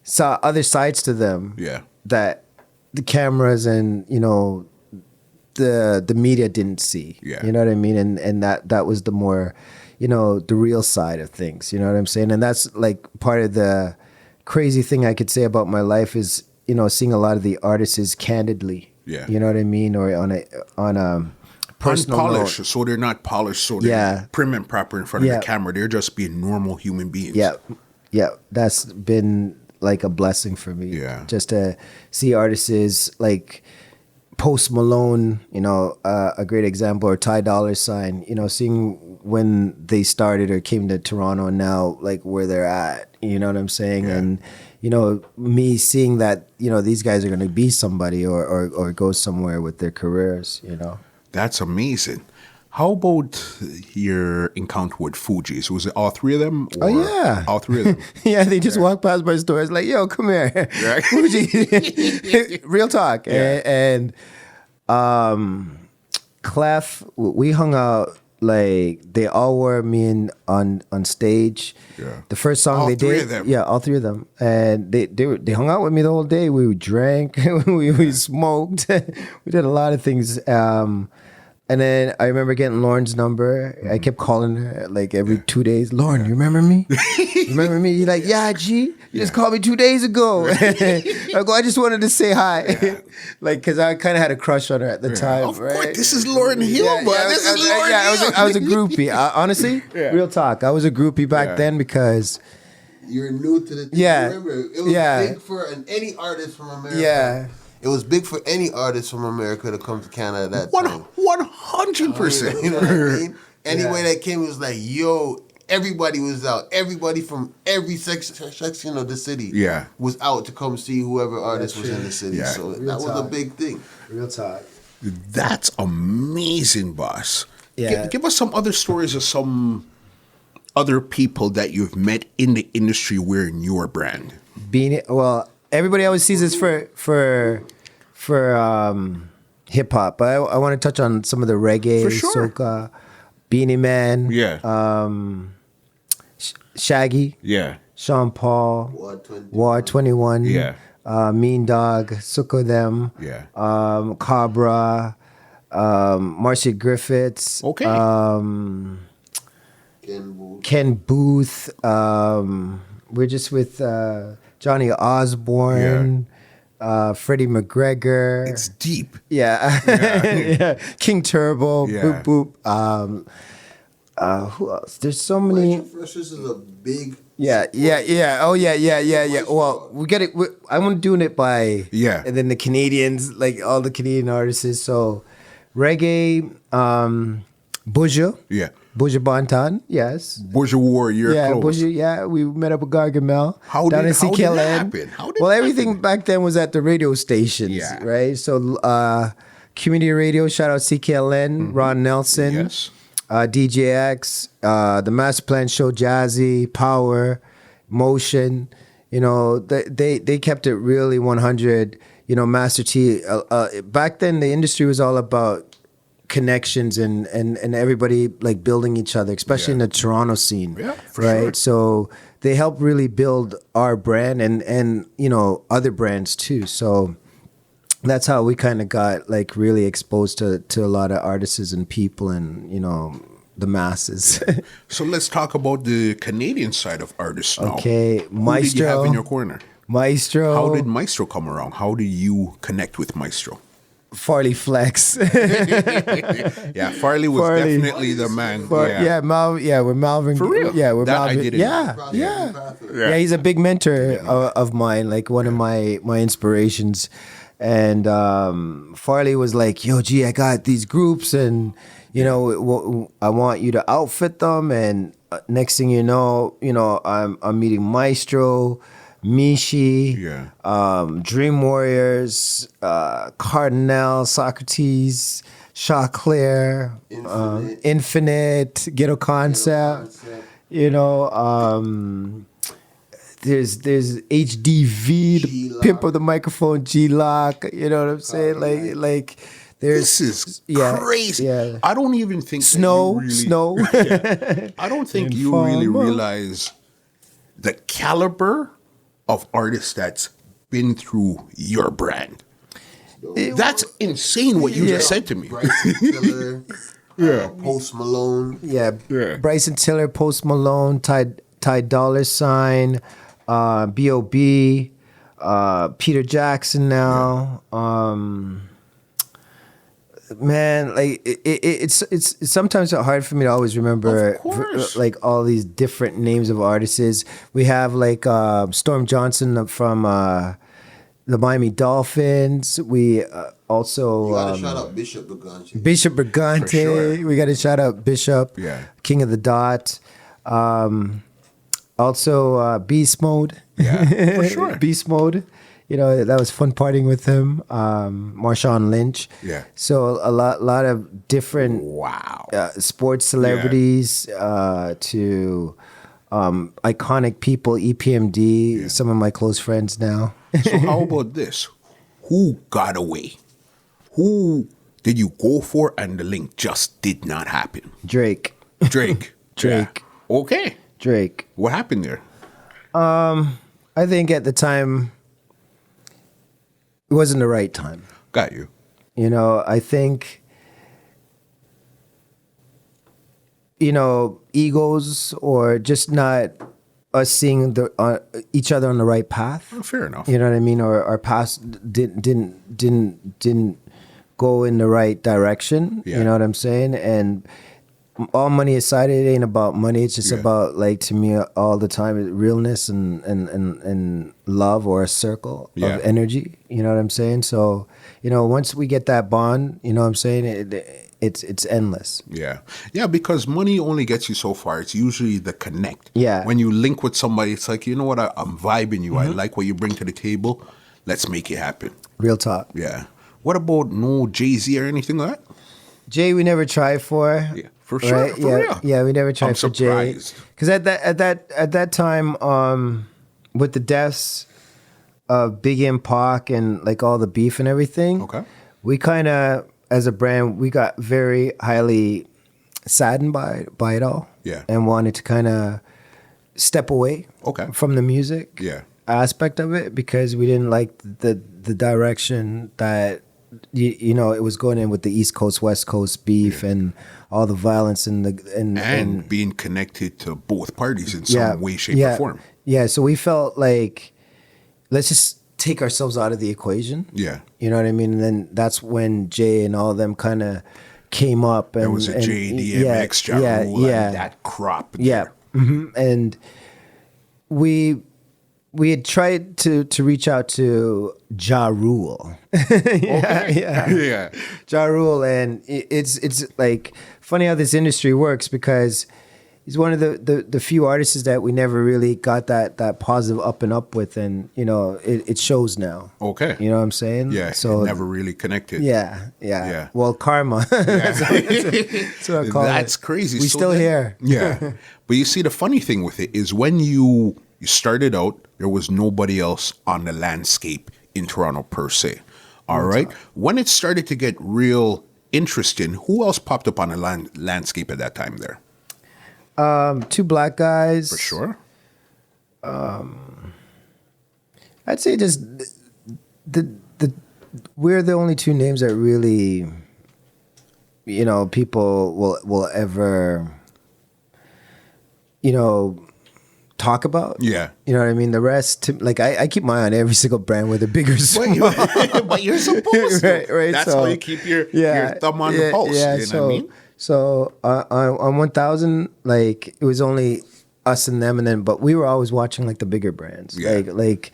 Speaker 2: saw other sides to them.
Speaker 1: Yeah.
Speaker 2: That the cameras and, you know, the media didn't see.
Speaker 1: Yeah.
Speaker 2: You know what I mean? And that was the more, the real side of things. You know what I'm saying? And that's like part of the crazy thing I could say about my life is, seeing a lot of the artists candidly.
Speaker 1: Yeah.
Speaker 2: You know what I mean? Or on a personal
Speaker 1: Unpolished,
Speaker 2: note.
Speaker 1: so they're not polished, so they're prim and proper in front of the camera. They're just being normal human beings.
Speaker 2: Yeah, that's been like a blessing for me.
Speaker 1: Yeah.
Speaker 2: Just to see artists like Post Malone, a great example, or Ty Dolla $ign, seeing when they started or came to Toronto and now like where they're at, you know what I'm saying?
Speaker 1: Yeah.
Speaker 2: And, me seeing that, these guys are going to be somebody or go somewhere with their careers,
Speaker 1: That's amazing. How about your encounter with Fugees? Was it all three of them?
Speaker 2: Oh, yeah.
Speaker 1: All three of them?
Speaker 2: Yeah, they just walked past my store. It's like, yo, come here.
Speaker 1: Right.
Speaker 2: Fugees. Real talk.
Speaker 1: Yeah.
Speaker 2: And Clef, we hung out, like, they all were me in on stage.
Speaker 1: Yeah.
Speaker 2: The first song
Speaker 1: All
Speaker 2: they
Speaker 1: three
Speaker 2: did.
Speaker 1: of them?
Speaker 2: Yeah, all three of them. And they hung out with me the whole day. We drank. we smoked. We did a lot of things. And then I remember getting Lauren's number. I kept calling her like every 2 days. Lauren, you remember me? You remember me? You're like, yeah, G. You just called me 2 days ago. I go, I just wanted to say hi. Like, because I kind of had a crush on her at the time.
Speaker 1: Of
Speaker 2: right?
Speaker 1: course, this is Lauren Hill, but this is Lauren Hill.
Speaker 2: I was a groupie. Honestly, real talk. I was a groupie back then because...
Speaker 3: You're new to the thing.
Speaker 2: Yeah.
Speaker 3: Remember, it was big for any artist from America.
Speaker 2: Yeah.
Speaker 3: It was big for any artist from America to come to Canada at that time.
Speaker 1: 100%.
Speaker 3: You know what I mean? Anyway that came, it was like, yo, everybody was out. Everybody from every section of the city was out to come see whoever artist was in the city.
Speaker 1: Yeah.
Speaker 3: So that was a big thing.
Speaker 2: Real talk.
Speaker 1: That's amazing, boss.
Speaker 2: Yeah.
Speaker 1: Give us some other stories of some other people that you've met in the industry wearing your brand.
Speaker 2: Everybody always sees this for hip hop, but I want to touch on some of the reggae,
Speaker 1: For sure.
Speaker 2: soca, Beanie Man, Shaggy, Sean Paul, War 21, Mean Dog, Suko Them, Cabra, Marcia Griffiths, Ken Booth. We're just with Johnny Osborne, Freddie McGregor.
Speaker 1: It's deep.
Speaker 2: Yeah. King Turbo, Boop Boop. Who else? There's so many.
Speaker 3: Freshers is a big.
Speaker 2: Yeah. Oh, yeah. Well, we get it. I'm doing it by.
Speaker 1: Yeah.
Speaker 2: And then the Canadians, like all the Canadian artists. So, reggae, Buja.
Speaker 1: Yeah.
Speaker 2: Buja Banton, yes.
Speaker 1: Buja wore your clothes.
Speaker 2: Buja, we met up with Gargamel.
Speaker 1: How did that happen?
Speaker 2: Everything back then was at the radio stations, right? So, community radio, shout out CKLN, Ron Nelson, DJX, the Master Plan Show, Jazzy, Power, Motion. They kept it really 100. Master T. Back then, the industry was all about connections and everybody like building each other, especially in the Toronto scene.
Speaker 1: Yeah, for
Speaker 2: right.
Speaker 1: sure.
Speaker 2: So they help really build our brand and other brands too. So that's how we kind of got like really exposed to a lot of artists and people and the masses.
Speaker 1: So let's talk about the Canadian side of artists now.
Speaker 2: Okay,
Speaker 1: Who did you have in your corner?
Speaker 2: Maestro.
Speaker 1: How did Maestro come around? How do you connect with Maestro?
Speaker 2: Farley Flex.
Speaker 1: Farley was definitely the man.
Speaker 2: With Malvin.
Speaker 1: For real?
Speaker 2: Yeah, with
Speaker 1: That I
Speaker 2: Malvin.
Speaker 1: didn't
Speaker 2: Yeah, he's a big mentor of mine, like one of my inspirations. And Farley was like, yo, G, I got these groups and, I want you to outfit them. And next thing you know, I'm meeting Maestro, Mishi, Dream Warriors, Cardinal, Socrates, Chaclair, Infinite, Ghetto Concept. There's HDV, the
Speaker 3: G-Lock.
Speaker 2: pimp of the microphone, G-Lock. You know what I'm saying? Like there's
Speaker 1: This is crazy.
Speaker 2: Yeah.
Speaker 1: I don't even think
Speaker 2: Snow.
Speaker 1: I don't think you really realize the caliber of artists that's been through your brand. That's insane what you just said to me.
Speaker 3: Bryson Tiller, Post Malone.
Speaker 2: Yeah. Bryson Tiller, Post Malone, Ty Dollar Sign, B.O.B., Peter Jackson now. Man, like it's sometimes hard for me to always remember like all these different names of artists. We have like Storm Johnson from the Miami Dolphins. We also
Speaker 3: You gotta shout out Bishop Brigante.
Speaker 2: Bishop Brigante.
Speaker 1: For sure.
Speaker 2: We got to shout out Bishop.
Speaker 1: Yeah.
Speaker 2: King of the Dot. Also Beast Mode.
Speaker 1: Yeah, for sure.
Speaker 2: Beast Mode. You know, that was fun partying with him. Marshawn Lynch.
Speaker 1: Yeah.
Speaker 2: So a lot of different sports celebrities to iconic people, EPMD, some of my close friends now.
Speaker 1: So how about this? Who got away? Who did you go for and the link just did not happen?
Speaker 2: Drake.
Speaker 1: Drake.
Speaker 2: Drake.
Speaker 1: Yeah. Okay.
Speaker 2: Drake.
Speaker 1: What happened there?
Speaker 2: I think at the time, it wasn't the right time.
Speaker 1: Got you.
Speaker 2: You know, I think, you know, egos or just not us seeing each other on the right path.
Speaker 1: Oh, fair enough.
Speaker 2: You know what I mean? Or our path didn't go in the right direction.
Speaker 1: Yeah.
Speaker 2: You know what I'm saying? And all money aside, it ain't about money. It's just about, like, to me, all the time, realness and love, or a circle of energy. You know what I'm saying? So, you know, once we get that bond, you know what I'm saying, it's endless.
Speaker 1: Yeah. Yeah, because money only gets you so far. It's usually the connect.
Speaker 2: Yeah.
Speaker 1: When you link with somebody, it's like, you know what, I'm vibing you. I like what you bring to the table. Let's make it happen.
Speaker 2: Real talk.
Speaker 1: Yeah. What about no Jay-Z or anything like that?
Speaker 2: Jay, we never tried for.
Speaker 1: Yeah, for sure.
Speaker 2: Right?
Speaker 1: For real.
Speaker 2: Yeah, we never tried
Speaker 1: I'm
Speaker 2: for
Speaker 1: surprised.
Speaker 2: Jay. Because at that time, with the deaths of Biggie and Pac and like all the beef and everything, we kind of, as a brand, we got very highly saddened by it all.
Speaker 1: Yeah.
Speaker 2: And wanted to kind of step away from the music aspect of it, because we didn't like the direction that you know it was going in with the East Coast West Coast beef and all the violence and
Speaker 1: being connected to both parties in some way, shape, or form.
Speaker 2: Yeah, so we felt like, let's just take ourselves out of the equation.
Speaker 1: Yeah.
Speaker 2: You know what I mean? And then that's when Jay and all of them kind of came up. And
Speaker 1: there was a Jay, DMX, Ja Rule, and that crop.
Speaker 2: Yeah. And we had tried to reach out to Ja Rule. Yeah. Ja Rule, and it's like funny how this industry works, because he's one of the few artists that we never really got that positive up and up with, and you know it shows now.
Speaker 1: Okay.
Speaker 2: You know what I'm saying?
Speaker 1: Yeah. So never really connected.
Speaker 2: Yeah. Well, karma. That's what I call it.
Speaker 1: That's crazy.
Speaker 2: We still here.
Speaker 1: Yeah. But you see, the funny thing with it is when you started out, there was nobody else on the landscape in Toronto per se. All right. When it started to get real interesting, who else popped up on the landscape at that time there?
Speaker 2: Two black guys.
Speaker 1: For sure.
Speaker 2: I'd say just we're the only two names that really, you know, people will ever, you know, talk about.
Speaker 1: Yeah.
Speaker 2: You know what I mean? The rest, like, I keep my eye on every single brand, whether big or small.
Speaker 1: But you're supposed to.
Speaker 2: Right.
Speaker 1: That's
Speaker 2: so,
Speaker 1: how you keep your thumb on the pulse.
Speaker 2: Yeah,
Speaker 1: you know what I mean?
Speaker 2: So on 1000, like, it was only us and them, but we were always watching like the bigger brands.
Speaker 1: Yeah.
Speaker 2: Like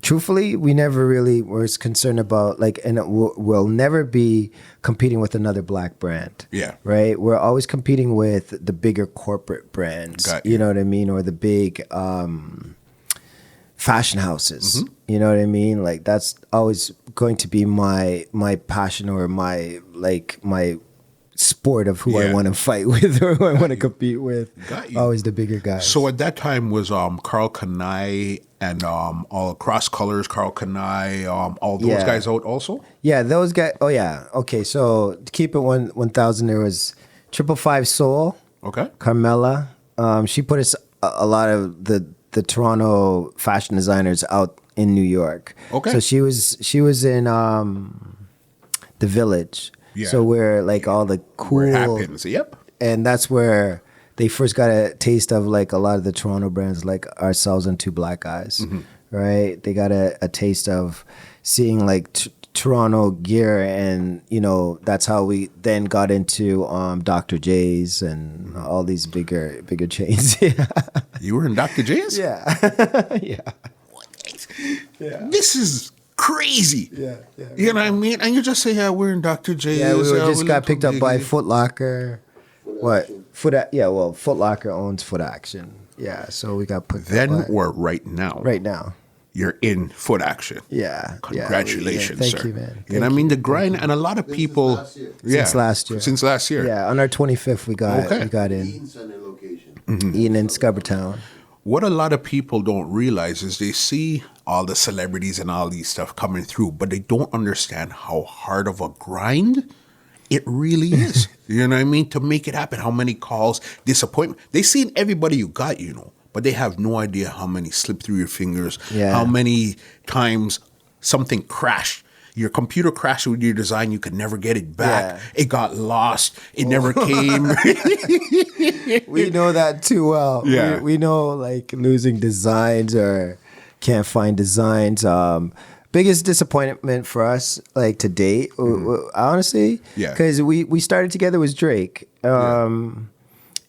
Speaker 2: truthfully, we never really were concerned about like, and we'll never be competing with another black brand.
Speaker 1: Yeah.
Speaker 2: Right. We're always competing with the bigger corporate brands.
Speaker 1: Got you.
Speaker 2: You know what I mean, or the big fashion houses. You know what I mean? Like, that's always going to be my passion, or my sport of who I want to fight with or who I want to compete with.
Speaker 1: Got you.
Speaker 2: Always the bigger guys.
Speaker 1: So at that time was Carl Kanai and all Cross Colors, Carl Kanai, all those guys out also?
Speaker 2: Yeah, those guys. Oh yeah. Okay, so to keep it 1000, there was 555 Soul.
Speaker 1: Okay.
Speaker 2: Carmela. She put us a lot of the Toronto fashion designers out in New York.
Speaker 1: Okay.
Speaker 2: So she was in the Village.
Speaker 1: Yeah.
Speaker 2: So where like all the cool
Speaker 1: Where it happens. Yep.
Speaker 2: and that's where they first got a taste of like a lot of the Toronto brands like ourselves and Two Black Guys,
Speaker 1: Mm-hmm.
Speaker 2: right? They got a taste of seeing like Toronto gear, and you know that's how we then got into Dr. J's and all these bigger chains. Yeah,
Speaker 1: You were in Dr. J's?
Speaker 2: yeah, yeah, yeah.
Speaker 1: This is crazy.
Speaker 2: Yeah.
Speaker 1: You know what I mean? And you just say, yeah, we're in Dr. J's.
Speaker 2: Yeah, we
Speaker 1: yeah,
Speaker 2: just got
Speaker 1: Little
Speaker 2: picked up by
Speaker 1: Biggie.
Speaker 2: Foot Locker. Foot Locker owns Foot Action. Yeah, so we got put
Speaker 1: Then
Speaker 2: up by,
Speaker 1: or right now?
Speaker 2: right now.
Speaker 1: You're in Foot Action.
Speaker 2: Yeah.
Speaker 1: Congratulations,
Speaker 2: yeah,
Speaker 1: sir.
Speaker 2: Thank you, man.
Speaker 1: You know what I mean? The grind, and a lot of people.
Speaker 3: last year.
Speaker 1: Yeah,
Speaker 2: Since last year.
Speaker 1: Since last year.
Speaker 2: Yeah, on our 25th we got in
Speaker 3: Eaton Center location.
Speaker 2: Eden in Scarborough.
Speaker 1: What a lot of people don't realize is they see all the celebrities and all these stuff coming through, but they don't understand how hard of a grind it really is. You know what I mean? To make it happen, how many calls, disappointment. They seen everybody you got, you know, but they have no idea how many slip through your fingers,
Speaker 2: Yeah.
Speaker 1: how many times something crashed. Your computer crashed with your design, you could never get it back.
Speaker 2: Yeah.
Speaker 1: It got lost. It never came.
Speaker 2: We know that too well.
Speaker 1: Yeah.
Speaker 2: We know like losing designs or can't find designs. Biggest disappointment for us, like to date, honestly,
Speaker 1: Yeah.
Speaker 2: because we started together was Drake. You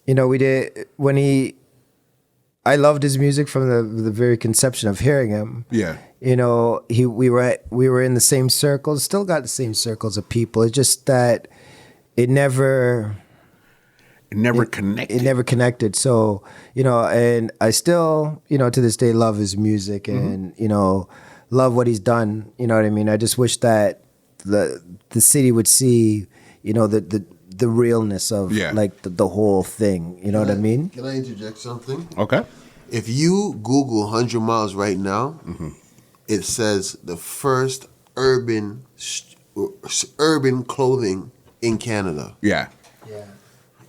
Speaker 2: know, we did when I loved his music from the very conception of hearing him.
Speaker 1: Yeah.
Speaker 2: You know, we were in the same circles, still got the same circles of people. It's just that it never
Speaker 1: connected.
Speaker 2: it never connected. So, you know, and I still, you know, to this day love his music and, you know, love what he's done. You know what I mean? I just wish that the city would see, you know, the realness of like the whole thing. You know what I mean?
Speaker 3: Can I interject something?
Speaker 1: Okay.
Speaker 3: If you Google 100 miles right now, it says the first urban clothing in Canada.
Speaker 1: Yeah.
Speaker 2: Yeah.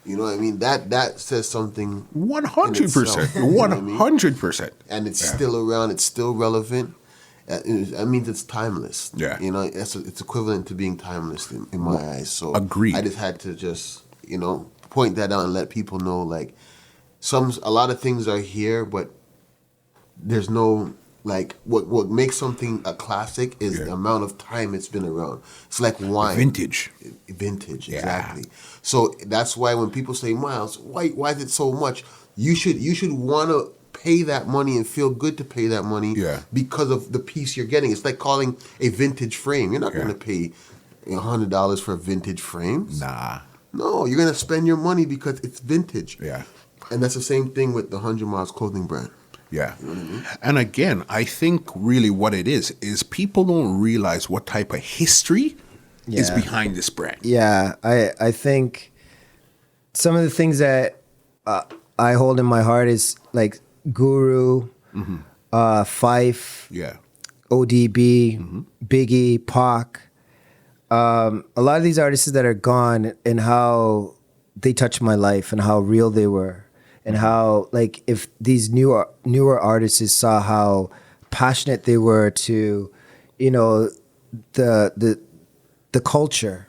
Speaker 3: You know what I mean? That says something.
Speaker 1: 100%.
Speaker 3: You know what I mean?
Speaker 1: 100%.
Speaker 3: And it's still around. It's still relevant. I mean, it's timeless.
Speaker 1: Yeah.
Speaker 3: You know, it's equivalent to being timeless in my eyes. So
Speaker 1: Agreed.
Speaker 3: I just had to you know, point that out and let people know, like, a lot of things are here, but there's no, like, what makes something a classic is the amount of time it's been around. It's like wine.
Speaker 1: Vintage.
Speaker 3: Vintage,
Speaker 1: Yeah.
Speaker 3: exactly. So that's why when people say, Miles, why is it so much? You should want to pay that money and feel good to pay that money because of the piece you're getting. It's like calling a vintage frame. You're not going to pay $100 for a vintage frame.
Speaker 1: Nah.
Speaker 3: No, you're going to spend your money because it's vintage.
Speaker 1: Yeah.
Speaker 3: And that's the same thing with the 100 Miles clothing brand.
Speaker 1: Yeah.
Speaker 3: You know what I mean?
Speaker 1: And again, I think really what it is people don't realize what type of history is behind this brand.
Speaker 2: Yeah, I think some of the things that I hold in my heart is like Guru, Fife, ODB, Biggie, Pac. A lot of these artists that are gone and how they touched my life and how real they were and how, like, if these newer artists saw how passionate they were to, you know, the culture,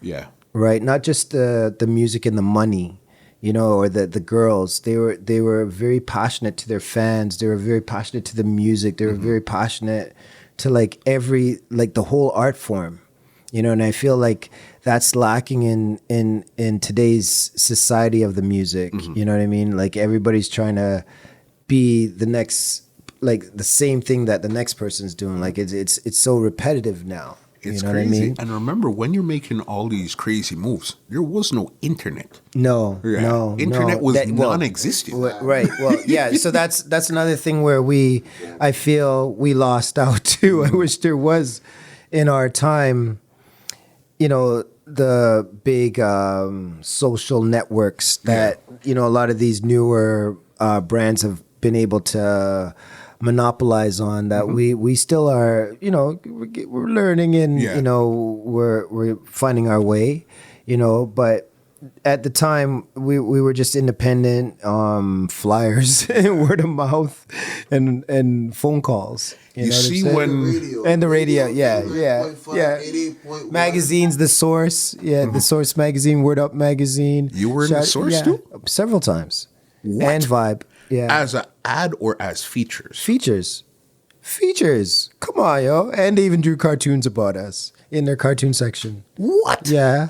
Speaker 2: right? Not just the music and the money, you know, or the girls. They were very passionate to their fans. They were very passionate to the music. They were very passionate to like the whole art form, you know. And I feel like that's lacking in today's society of the music. You know what I mean? Like everybody's trying to be the next, like the same thing that the next person's doing. Like it's so repetitive now.
Speaker 1: It's
Speaker 2: you know
Speaker 1: crazy.
Speaker 2: what I mean?
Speaker 1: And remember, when you're making all these crazy moves, there was no internet.
Speaker 2: No.
Speaker 1: Internet was non-existent.
Speaker 2: Right. Well, yeah. So that's another thing where I feel we lost out too. I wish there was in our time, you know, the big social networks that, you know, a lot of these newer brands have been able to monopolize on, that we still are, you know, we're learning and, you know, we're finding our way, you know, but at the time we were just independent, flyers, word of mouth, and phone calls.
Speaker 1: You see when
Speaker 2: and the radio, yeah. Magazines, The Source, The Source magazine, Word Up magazine.
Speaker 1: You were in The Source too?
Speaker 2: Several times.
Speaker 1: What?
Speaker 2: And Vibe, yeah.
Speaker 1: As an ad or as features?
Speaker 2: Features. Come on, yo. And they even drew cartoons about us in their cartoon section.
Speaker 1: What?
Speaker 2: Yeah.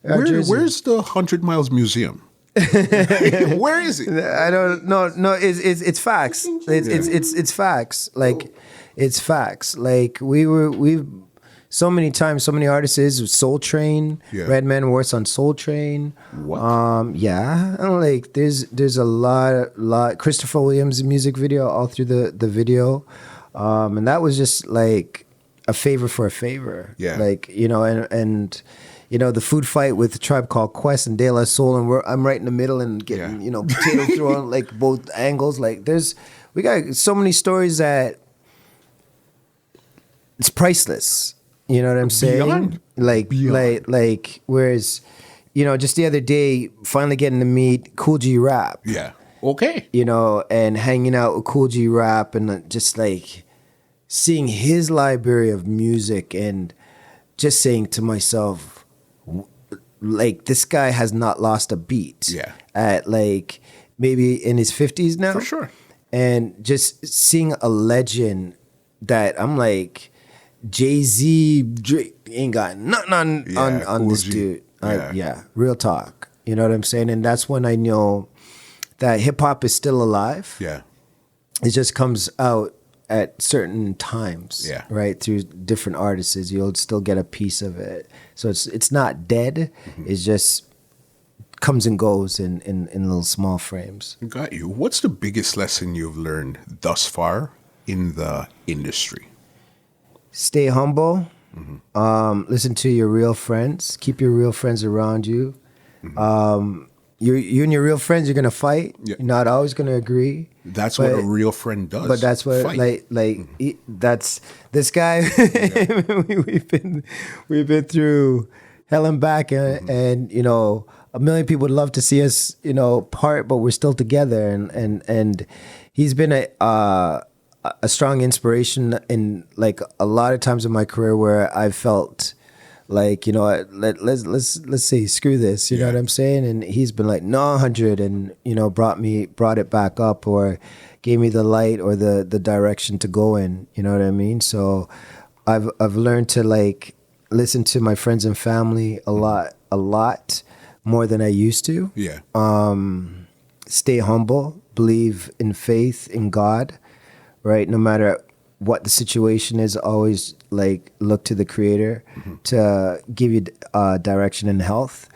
Speaker 1: Where's the 100 Miles Museum? Where is it?
Speaker 2: I don't know. No, it's facts. It's facts. Like, it's facts. Like, we've so many times, so many artists, Soul Train, Redman Worse on Soul Train.
Speaker 1: What?
Speaker 2: Yeah. And like, there's a lot. Christopher Williams' music video all through the video. And that was just like a favor for a favor.
Speaker 1: Yeah.
Speaker 2: Like, you know, and you know, the food fight with the Tribe Called Quest and De La Soul, and I'm right in the middle and getting, you know, potato thrown like both angles. Like, we got so many stories that it's priceless. You know what I'm saying?
Speaker 1: Beyond.
Speaker 2: Like, whereas, you know, just the other day, finally getting to meet Cool G Rap.
Speaker 1: Yeah. Okay.
Speaker 2: You know, and hanging out with Cool G Rap and just like seeing his library of music and just saying to myself, like, this guy has not lost a beat.
Speaker 1: Yeah.
Speaker 2: At like maybe in his 50s now.
Speaker 1: For sure.
Speaker 2: And just seeing a legend that I'm like, Jay-Z, Drake ain't got nothing on
Speaker 1: Cool
Speaker 2: this
Speaker 1: G.
Speaker 2: dude.
Speaker 1: Yeah.
Speaker 2: Real talk. You know what I'm saying? And that's when I know that hip hop is still alive.
Speaker 1: Yeah.
Speaker 2: It just comes out at certain times, right? Through different artists, you'll still get a piece of it. So it's not dead. Mm-hmm. It just comes and goes in little small frames.
Speaker 1: Got you. What's the biggest lesson you've learned thus far in the industry?
Speaker 2: Stay humble. Mm-hmm. Listen to your real friends. Keep your real friends around you. Mm-hmm. You and your real friends, you're gonna fight. Yeah. You're not always gonna agree.
Speaker 1: That's what a real friend does.
Speaker 2: But that's what that's this guy. we've been through hell and back, and you know, a million people would love to see us, you know, part, but we're still together. And he's been a strong inspiration in like a lot of times in my career where I felt like, you know, let's say screw this, you know what I'm saying? And he's been like, no, 100, and you know, brought it back up, or gave me the light or the direction to go in, you know what I mean? So I've learned to like listen to my friends and family a lot more than I used to.
Speaker 1: Yeah.
Speaker 2: Stay humble, believe in faith in God, right? No matter what the situation is, always like look to the Creator to give you direction and health.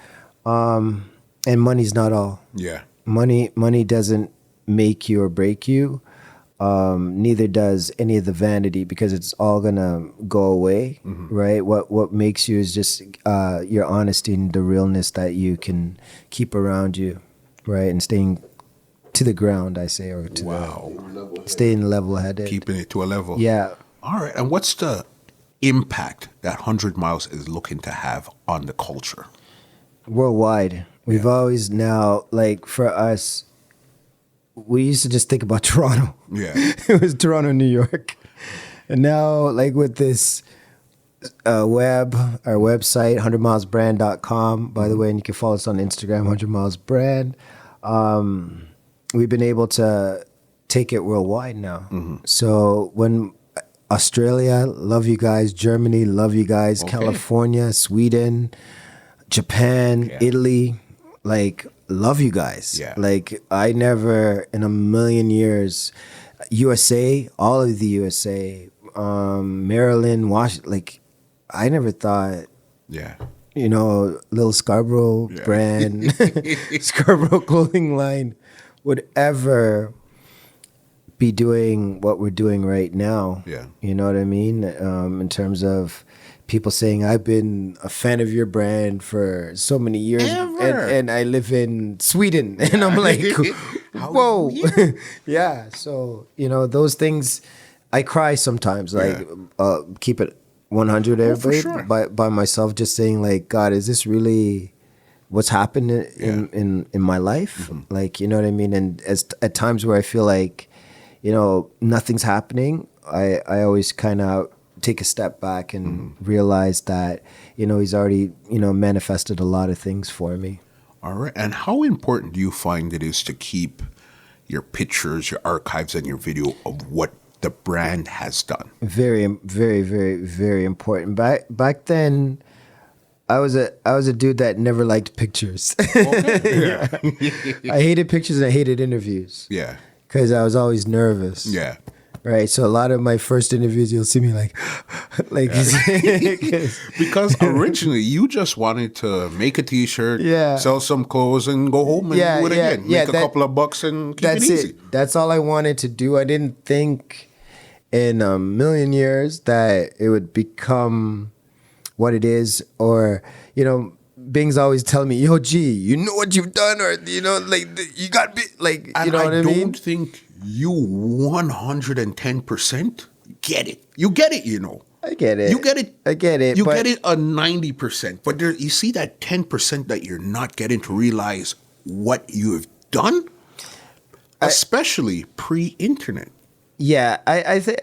Speaker 2: And money's not all.
Speaker 1: Yeah.
Speaker 2: Money doesn't make you or break you. Neither does any of the vanity, because it's all gonna go away, right? What makes you is just your honesty and the realness that you can keep around you, right? And staying to the ground, I say, or to staying level-headed,
Speaker 1: keeping it to a level.
Speaker 2: Yeah.
Speaker 1: All right. And what's the impact that 100 Miles is looking to have on the culture
Speaker 2: worldwide? We've always now, like, for us, we used to just think about Toronto.
Speaker 1: Yeah.
Speaker 2: It was Toronto, New York. And now, like, with this our website, 100milesbrand.com, by the way, and you can follow us on Instagram, 100milesbrand. We've been able to take it worldwide now. So when Australia, love you guys. Germany, love you guys. Okay. California, Sweden, Japan, Italy, like, love you guys. Yeah. Like, I never in a million years, USA, all of the USA, Maryland, Washington, like, I never thought, you know, little Scarborough brand, Scarborough clothing line would ever be doing what we're doing right now. Yeah. You know what I mean? In terms of people saying, I've been a fan of your brand for so many years, and I live in Sweden. And I'm like, whoa. Yeah. So, you know, those things, I cry sometimes, like, keep it 100, everybody, by myself, just saying, like, God, is this really what's happened in my life. Like, you know what I mean? And at times where I feel like, you know, nothing's happening, I always kind of take a step back and realize that, you know, he's already, you know, manifested a lot of things for me.
Speaker 1: All right. And how important do you find it is to keep your pictures, your archives, and your video of what the brand has done?
Speaker 2: Very, very, very, very important. Back then, I was a dude that never liked pictures.
Speaker 1: Okay.
Speaker 2: I hated pictures and I hated interviews.
Speaker 1: Yeah.
Speaker 2: Because I was always nervous.
Speaker 1: Yeah.
Speaker 2: Right. So a lot of my first interviews, you'll see me like
Speaker 1: Because originally you just wanted to make a T-shirt,
Speaker 2: Yeah.
Speaker 1: sell some clothes, and go home and do it again. Make a couple of bucks and keep it easy.
Speaker 2: That's all I wanted to do. I didn't think in a million years that it would become what it is, or, you know, Bing's always telling me, yo, G, you know what you've done, or, you know, like, you got be like,
Speaker 1: And
Speaker 2: you know what I mean?
Speaker 1: don't think you 110% get it. You get it, you know.
Speaker 2: I get it.
Speaker 1: You get it.
Speaker 2: I get it.
Speaker 1: You
Speaker 2: but
Speaker 1: get it a 90%. But there, you see that 10% that you're not getting to realize what you have done, especially pre-internet.
Speaker 2: Yeah, I think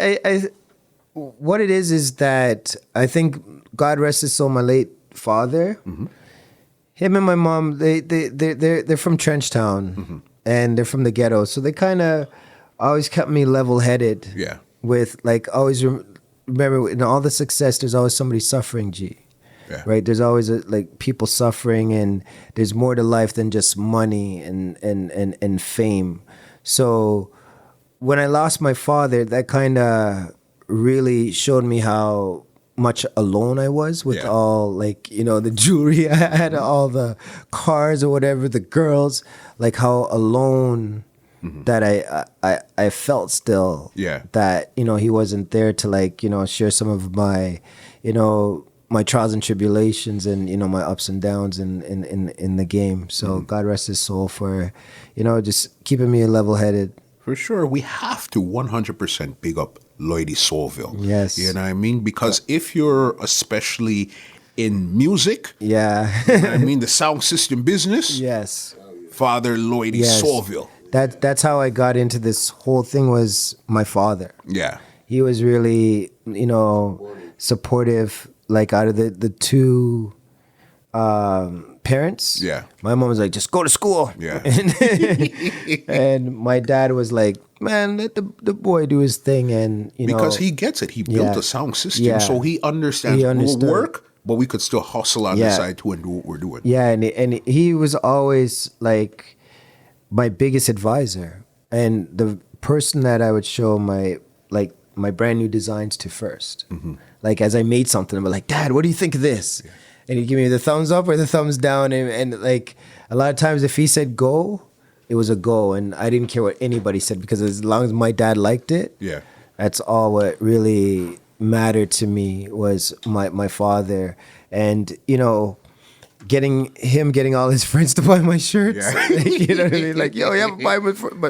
Speaker 2: what it is that I think, God rest his soul, my late father, him and my mom, they're from Trenchtown, and they're from the ghetto, so they kind of always kept me level-headed.
Speaker 1: Yeah.
Speaker 2: With like always remember, in all the success, there's always somebody suffering. G.
Speaker 1: Yeah.
Speaker 2: Right. There's always like people suffering, and there's more to life than just money and fame. So when I lost my father, that kind of really showed me how much alone I was with all, like, you know, the jewelry I had, all the cars or whatever, the girls, like how alone that I felt still.
Speaker 1: Yeah.
Speaker 2: That, you know, he wasn't there to, like, you know, share some of my, you know, my trials and tribulations and, you know, my ups and downs in the game. So God rest his soul for, you know, just keeping me level-headed.
Speaker 1: For sure, we have to 100% big up Lloydie Soulville.
Speaker 2: Yes.
Speaker 1: You know what I mean? Because if you're especially in music, you know what I mean, the sound system business,
Speaker 2: Yes.
Speaker 1: Father Lloydie Soulville.
Speaker 2: That's how I got into this whole thing, was my father.
Speaker 1: Yeah.
Speaker 2: He was really, you know, supportive, like out of the two parents.
Speaker 1: Yeah.
Speaker 2: My mom was like, just go to school.
Speaker 1: Yeah.
Speaker 2: And my dad was like, man, let the boy do his thing. And, you know.
Speaker 1: Because he gets it. He built a sound system, so he understands we'll work, but we could still hustle on the side too and do what we're doing.
Speaker 2: Yeah, and he was always like my biggest advisor, and the person that I would show my brand new designs to first. Like, as I made something, I'm like, Dad, what do you think of this? Yeah. And he'd give me the thumbs up or the thumbs down, and like a lot of times if he said go, it was a go, and I didn't care what anybody said, because as long as my dad liked it, that's all what really mattered to me, was my father. And, you know, getting all his friends to buy my shirts. Like, you know what I mean? Like, yo, you have to buy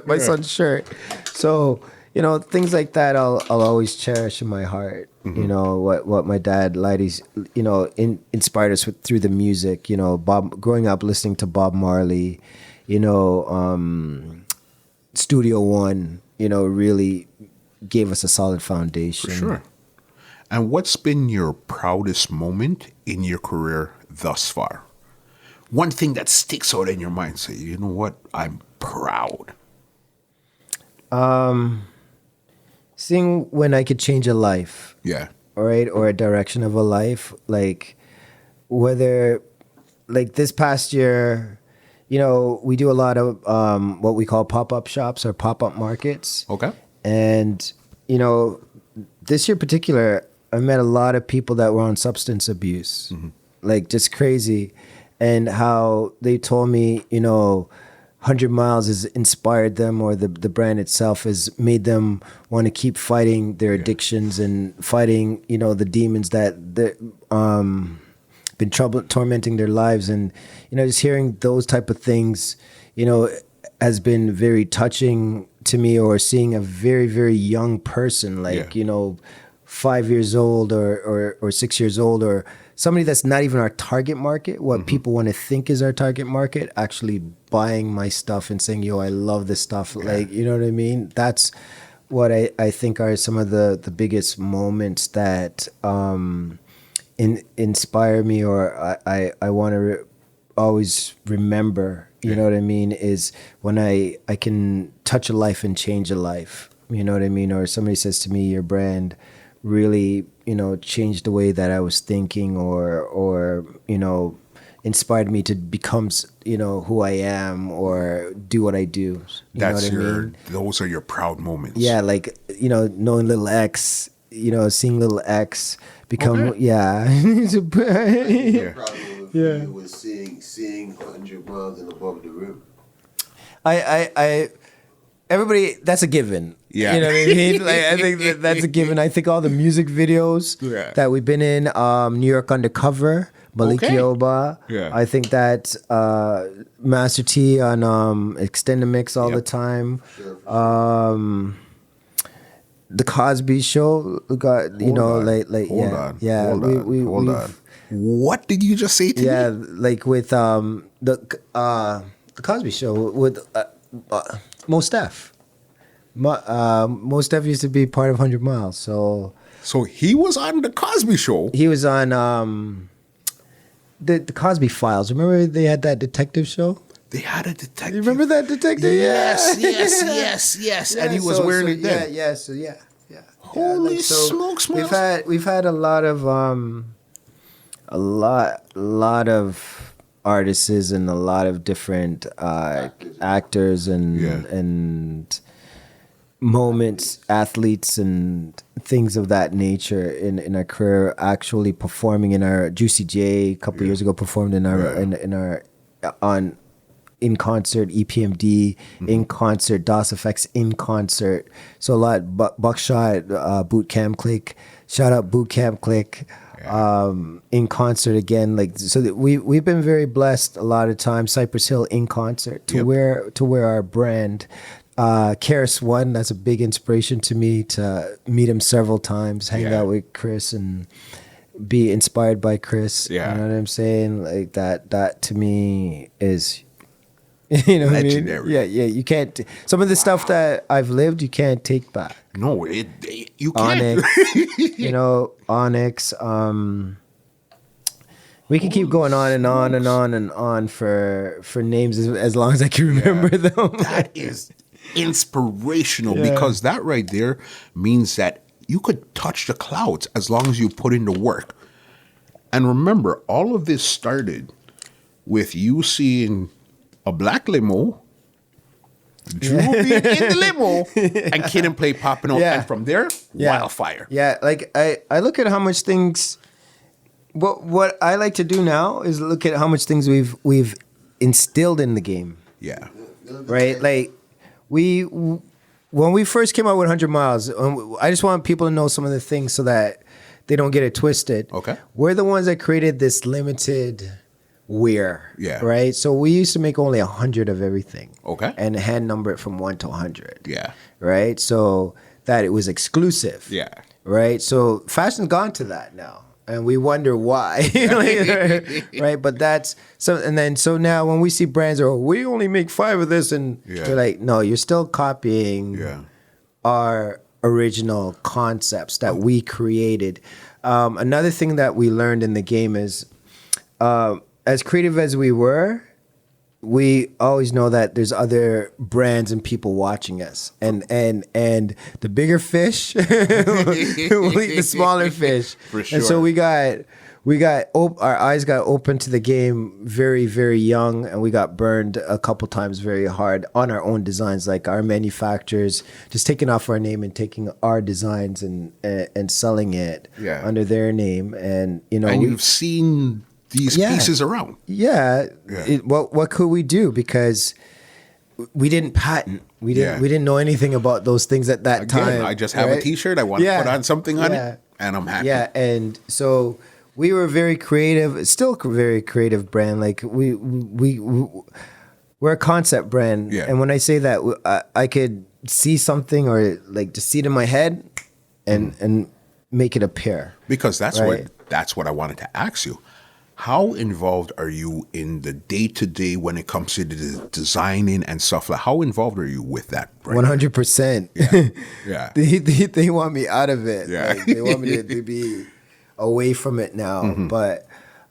Speaker 2: my son's shirt. So, you know, things like that I'll always cherish in my heart. You know, what my dad, Lloydie, you know, inspired us through the music. You know, growing up listening to Bob Marley, you know, Studio One, you know, really gave us a solid foundation.
Speaker 1: For sure. And what's been your proudest moment in your career thus far? One thing that sticks out in your mind, say, you know what, I'm proud.
Speaker 2: Seeing when I could change a life.
Speaker 1: Yeah.
Speaker 2: All right, or a direction of a life. Like, whether, like this past year, you know, we do a lot of what we call pop-up shops or pop-up markets.
Speaker 1: Okay.
Speaker 2: And, you know, this year in particular, I met a lot of people that were on substance abuse, like just crazy. And how they told me, you know, 100 Miles has inspired them, or the brand itself has made them want to keep fighting their addictions and fighting, you know, the demons that been tormenting their lives. And, you know, just hearing those type of things, you know, has been very touching to me. Or seeing a very, very young person, like, you know, 5 years old or 6 years old, or somebody that's not even our target market, what people want to think is our target market, actually buying my stuff and saying, yo, I love this stuff. Like, you know what I mean? That's what I think are some of the biggest moments that inspire me, or I want to always remember, you know what I mean, is when I can touch a life and change a life, you know what I mean? Or somebody says to me, your brand really, you know, changed the way that I was thinking, or you know, inspired me to become, you know, who I am or do what I do.
Speaker 1: Those are your proud moments.
Speaker 2: Yeah, like, you know, knowing Little X, you know, seeing Little X become, yeah.
Speaker 3: Yeah. Was seeing 100 miles and above the rim.
Speaker 2: Everybody, that's a given.
Speaker 1: Yeah.
Speaker 2: You know what I mean? Like, I think that's a given. I think all the music videos that we've been in, New York Undercover, Malik Yoba.
Speaker 1: Yeah.
Speaker 2: I think that Master T on Extended Mix all the time.
Speaker 3: Sure.
Speaker 2: The Cosby Show got, you know,
Speaker 1: Hold on. What did you just say to me?
Speaker 2: Yeah, like with the Cosby Show with Mos Def. Mos Def used to be part of 100 Miles, so
Speaker 1: he was on the Cosby Show.
Speaker 2: he was on the Cosby Files. Remember they had that detective show?
Speaker 1: They had a detective.
Speaker 2: You remember that detective?
Speaker 1: Yes. And he was wearing it then.
Speaker 2: Yeah.
Speaker 1: Holy smokes, man.
Speaker 2: We've had a lot of artists and a lot of different actors and moments, athletes and things of that nature in our career, actually performing in our Juicy J a couple years ago, performed in our in concert, EPMD in concert, DOS Effects in concert. So a lot, Buckshot, Boot Camp Click, shout out Boot Camp Click. In concert again, like, so that we've been very blessed a lot of times. Cypress Hill in concert to where our brand, Karis One, that's a big inspiration to me, to meet him several times, hang out with Chris and be inspired by Chris. You know what I'm saying? Like that to me is, you know,
Speaker 1: legendary.
Speaker 2: What I mean? Yeah. You can't. Some of the stuff that I've lived, you can't take back.
Speaker 1: No, you can't.
Speaker 2: Onyx, you know, Onyx. We can keep going on and on and on and on for names as long as I can remember them.
Speaker 1: That is inspirational because that right there means that you could touch the clouds as long as you put in the work. And remember, all of this started with you seeing a black limo, Drew being in the limo, and Kid and Play popping out. And from there, wildfire.
Speaker 2: Yeah, like I look at how much things. What I like to do now is look at how much things we've instilled in the game.
Speaker 1: Yeah.
Speaker 2: Right? Like when we first came out with 100 Miles, I just want people to know some of the things so that they don't get it twisted.
Speaker 1: Okay.
Speaker 2: We're the ones that created this limited wear.
Speaker 1: Yeah.
Speaker 2: Right? So we used to make only 100 of everything.
Speaker 1: Okay.
Speaker 2: And hand number it from 1 to 100.
Speaker 1: Yeah.
Speaker 2: Right? So that it was exclusive.
Speaker 1: Yeah.
Speaker 2: Right? So fashion's gone to that now. And we wonder why, right? But that's so. And then so now when we see brands, we only make 5 of this, and they're like, no, you're still copying our original concepts that we created. Another thing that we learned in the game is, as creative as we were, we always know that there's other brands and people watching us, and the bigger fish will eat the smaller fish.
Speaker 1: For sure.
Speaker 2: And so we got our eyes got open to the game very, very young, and we got burned a couple times very hard on our own designs, like our manufacturers just taking off our name and taking our designs and selling it under their name, and you know,
Speaker 1: and you've seen these pieces around.
Speaker 2: What could we do? Because we didn't patent. We didn't know anything about those things at that time.
Speaker 1: I just have a T-shirt. I want to put on something on it, and I'm happy.
Speaker 2: Yeah, and so we were very creative. Still a very creative brand. Like we're a concept brand. Yeah. And when I say that, I could see something or like just see it in my head, and make it appear.
Speaker 1: Because that's
Speaker 2: Right.
Speaker 1: what I wanted to ask you. How involved are you in the day-to-day when it comes to the designing and stuff? Like, how involved are you with that? Right
Speaker 2: 100%.
Speaker 1: Yeah.
Speaker 2: They want me out of it.
Speaker 1: Yeah.
Speaker 2: Like, they want me to be away from it now.
Speaker 1: Mm-hmm.
Speaker 2: But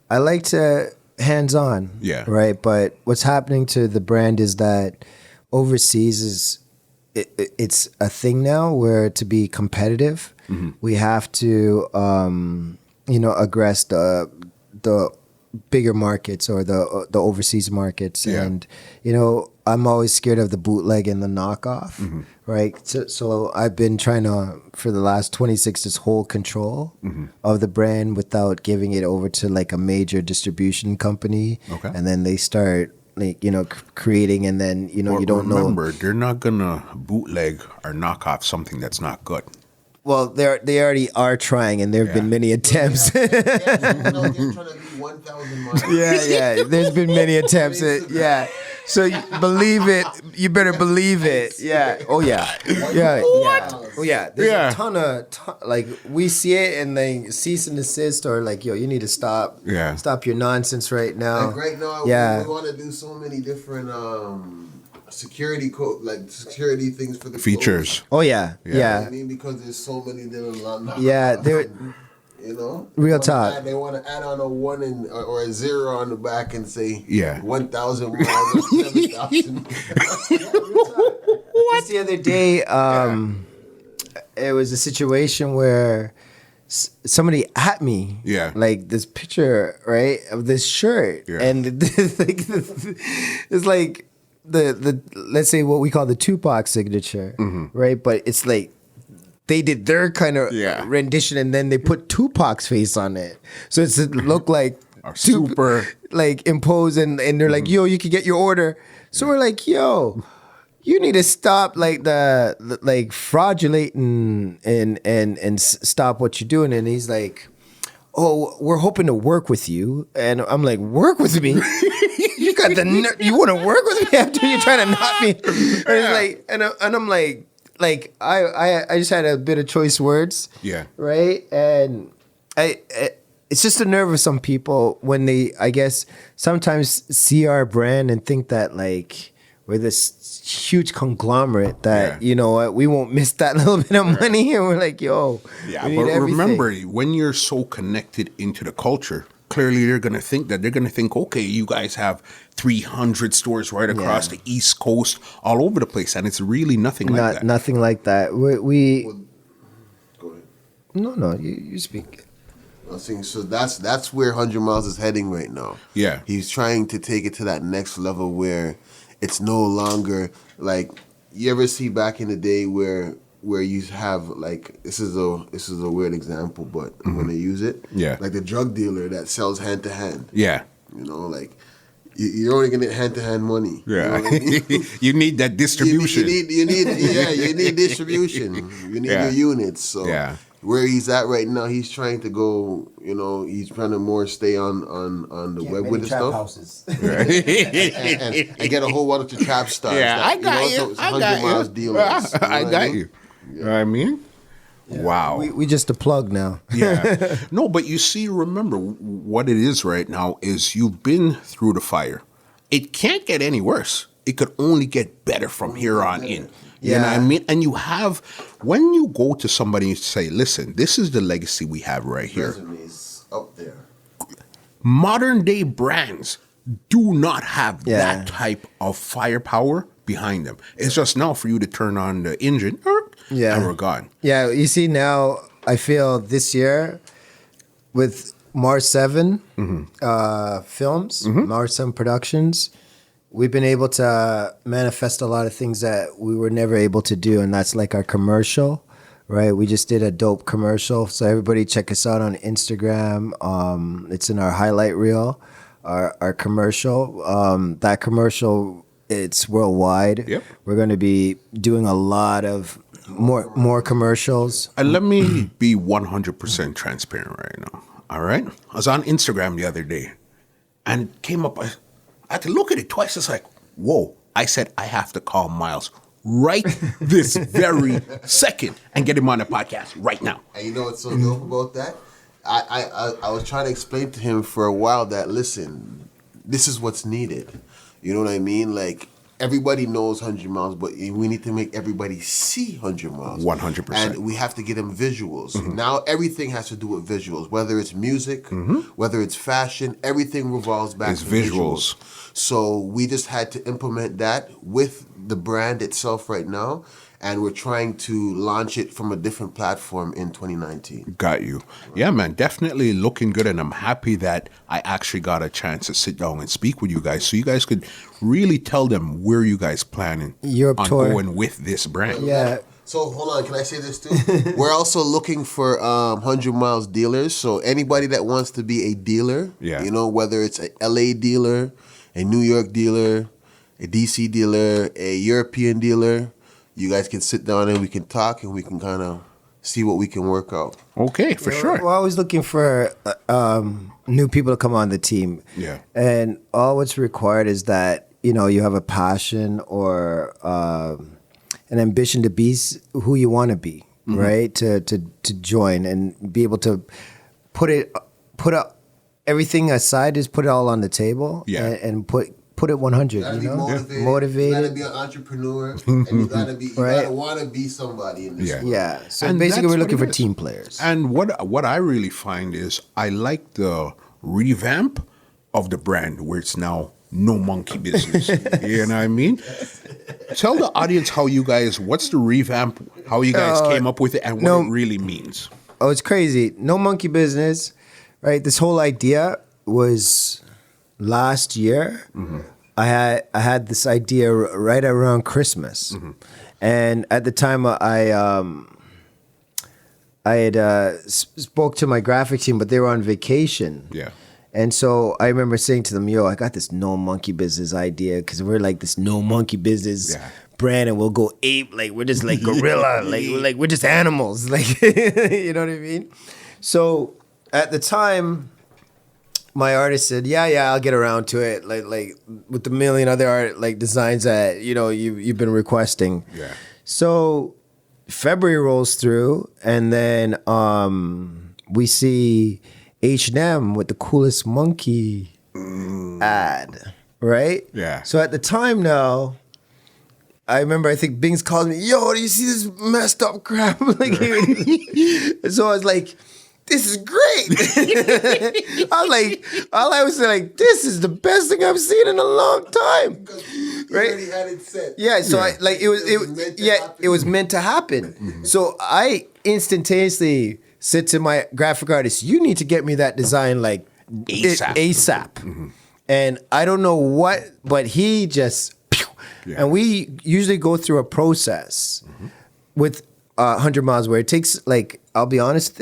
Speaker 2: I like to hands-on.
Speaker 1: Yeah.
Speaker 2: Right. But what's happening to the brand is that overseas it's a thing now where to be competitive, we have to aggress the bigger markets or the overseas markets.
Speaker 1: Yeah.
Speaker 2: And I'm always scared of the bootleg and the knockoff, right? So I've been trying to, for the last 26, just hold control of the brand without giving it over to like a major distribution company.
Speaker 1: Okay.
Speaker 2: And then they start creating, and then
Speaker 1: Well,
Speaker 2: you don't know.
Speaker 1: remember, they're not gonna bootleg or knock off something that's not good.
Speaker 2: Well, they already are trying, and there have been many attempts.
Speaker 3: They're trying to be 1,000 miles.
Speaker 2: Yeah. There's been many attempts. So you believe it. You better believe it. Yeah. Oh yeah. Yeah. Oh yeah. There's a ton like we see it, and then cease and desist, or like, yo, you need to stop.
Speaker 1: Yeah.
Speaker 2: Stop your nonsense right now.
Speaker 3: Like right now,
Speaker 2: Yeah.
Speaker 3: we want to do so many different security security things for the
Speaker 1: Features.
Speaker 2: Oh yeah.
Speaker 3: clothes. You know what
Speaker 2: Yeah.
Speaker 3: I mean, because there's so many different.
Speaker 2: Yeah. There. Real talk.
Speaker 3: They want to add on a 1 or a 0 on the back and say 1,000 miles or 7,000.
Speaker 2: Just the other day, it was a situation where somebody at me, like this picture, right, of this shirt, and it's like the let's say what we call the Tupac signature, right? But it's like they did their kind of rendition, and then they put Tupac's face on it, so it's it looked like
Speaker 1: super
Speaker 2: like imposed, and they're like, yo, you can get your order. So we're like, yo, you need to stop like the like fraudulating and stop what you're doing. And he's like, oh, we're hoping to work with you. And I'm like, work with me? You got the you want to work with me after you're trying to knock me? And he's like, and I'm like I just had a bit of choice words. Yeah. Right. And it's just a nerve of some people when they, I guess, sometimes see our brand and think that like we're this huge conglomerate that, you know what, we won't miss that little bit of money. And we're like, yo,
Speaker 1: yeah,
Speaker 2: we
Speaker 1: but
Speaker 2: need everything.
Speaker 1: remember, when you're so connected into the culture, clearly they're going to think, okay, you guys have 300 stores right across the East Coast, all over the place. And it's really nothing like that.
Speaker 2: Nothing like that. We
Speaker 3: Go ahead.
Speaker 2: No, you speak.
Speaker 3: I was saying, so that's where 100 Miles is heading right now. Yeah. He's trying to take it to that next level where it's no longer like, you ever see back in the day where you have like, this is a weird example, but I'm gonna use it. Yeah. Like the drug dealer that sells hand to hand. Yeah. You know, like you're only gonna get hand to hand money.
Speaker 1: Yeah.
Speaker 3: You know what I mean?
Speaker 1: You need that distribution.
Speaker 3: You need distribution. You need your units. So where he's at right now, he's trying to go, he's trying to more stay on the web with the stuff. Houses. and get a whole lot of the trap stars.
Speaker 1: Yeah, I got you.
Speaker 3: So it's 100 Miles dealers.
Speaker 1: I got you. You know what I mean? Yeah. Wow.
Speaker 2: We just a plug now.
Speaker 1: Yeah. No, but you see, remember, what it is right now is you've been through the fire. It can't get any worse. It could only get better from here on in. You know what I mean? And you have, when you go to somebody and say, listen, this is the legacy we have right here.
Speaker 3: Resumes up there.
Speaker 1: Modern day brands do not have that type of firepower behind them. It's just now for you to turn on the engine and we're gone.
Speaker 2: Yeah, you see now, I feel this year with Mars 7 films, Mars 7 Productions, we've been able to manifest a lot of things that we were never able to do, and that's like our commercial, right? We just did a dope commercial, so everybody check us out on Instagram. It's in our highlight reel, our commercial. That commercial, it's worldwide. Yep. We're going to be doing a lot of more commercials.
Speaker 1: And let me be 100% transparent right now, all right? I was on Instagram the other day and came up, I had to look at it twice. It's like, whoa. I said, I have to call Miles right this very second and get him on the podcast right now.
Speaker 3: And you know what's so dope about that? I was trying to explain to him for a while that, listen, this is what's needed. You know what I mean? Like, everybody knows 100 miles, but we need to make everybody see 100 miles.
Speaker 1: 100%.
Speaker 3: And we have to get them visuals. Now everything has to do with visuals, whether it's music, whether it's fashion, everything revolves back to visuals. So we just had to implement that with the brand itself right now. And we're trying to launch it from a different platform in 2019.
Speaker 1: Got you. Yeah, man, definitely looking good. And I'm happy that I actually got a chance to sit down and speak with you guys so you guys could really tell them where you guys planning on going with this brand.
Speaker 2: Yeah.
Speaker 3: So hold on, can I say this too? We're also looking for 100 miles dealers. So anybody that wants to be a dealer, you know, whether it's a LA dealer, a New York dealer, a DC dealer, a European dealer, you guys can sit down and we can talk and we can kind of see what we can work out.
Speaker 1: Okay, for sure.
Speaker 2: We're always looking for new people to come on the team.
Speaker 1: Yeah.
Speaker 2: And all what's required is that, you know, you have a passion or an ambition to be who you want to be, right? To join and be able to put everything aside, just put it all on the table and put it 100. You know, motivated.
Speaker 3: You gotta be an entrepreneur, and you gotta be. You gotta want to be somebody in this world.
Speaker 2: Yeah. So and basically, we're looking for team players.
Speaker 1: And what I really find is I like the revamp of the brand where it's now no monkey business. You know what I mean? Tell the audience what's the revamp, how you guys came up with it, and what it really means.
Speaker 2: Oh, it's crazy. No monkey business, right? This whole idea was last year. I had this idea right around Christmas, and at the time I had spoke to my graphic team, but they were on vacation.
Speaker 1: Yeah.
Speaker 2: And so I remember saying to them, yo, I got this no monkey business idea because we're like this no monkey business brand and we'll go ape. Like, we're just like gorilla. like we're just animals. Like, you know what I mean? So at the time, my artist said, yeah, I'll get around to it. Like with the million other art, like designs that, you know, you've been requesting.
Speaker 1: Yeah.
Speaker 2: So February rolls through and then we see H&M with the coolest monkey ad, right?
Speaker 1: Yeah.
Speaker 2: So at the time now, I remember I think Bing's called me, yo, do you see this messed up crap? Like, so I was like, this is great. I was like, this is the best thing I've seen in a long time. Right?
Speaker 3: Already had it set.
Speaker 2: Yeah, so it was meant to happen. So I instantaneously said to my graphic artist, you need to get me that design like ASAP. And I don't know what, but he just, and we usually go through a process with 100 miles where it takes, like, I'll be honest,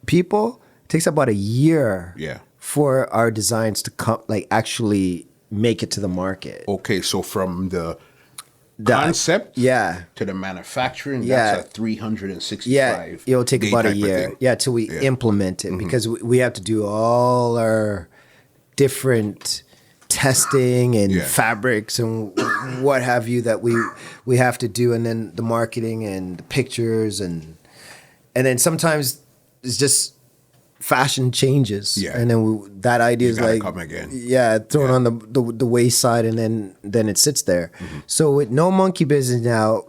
Speaker 2: people, it takes about a year for our designs to come, like, actually make it to the market.
Speaker 1: Okay, so from the concept to the manufacturing, that's a 365
Speaker 2: it'll take about a year till we implement it because we have to do all our different testing and fabrics and what have you that we have to do, and then the marketing and the pictures and then sometimes it's just fashion changes, and then that idea is like
Speaker 1: come again.
Speaker 2: thrown on the wayside, and then it sits there. So with no monkey business now,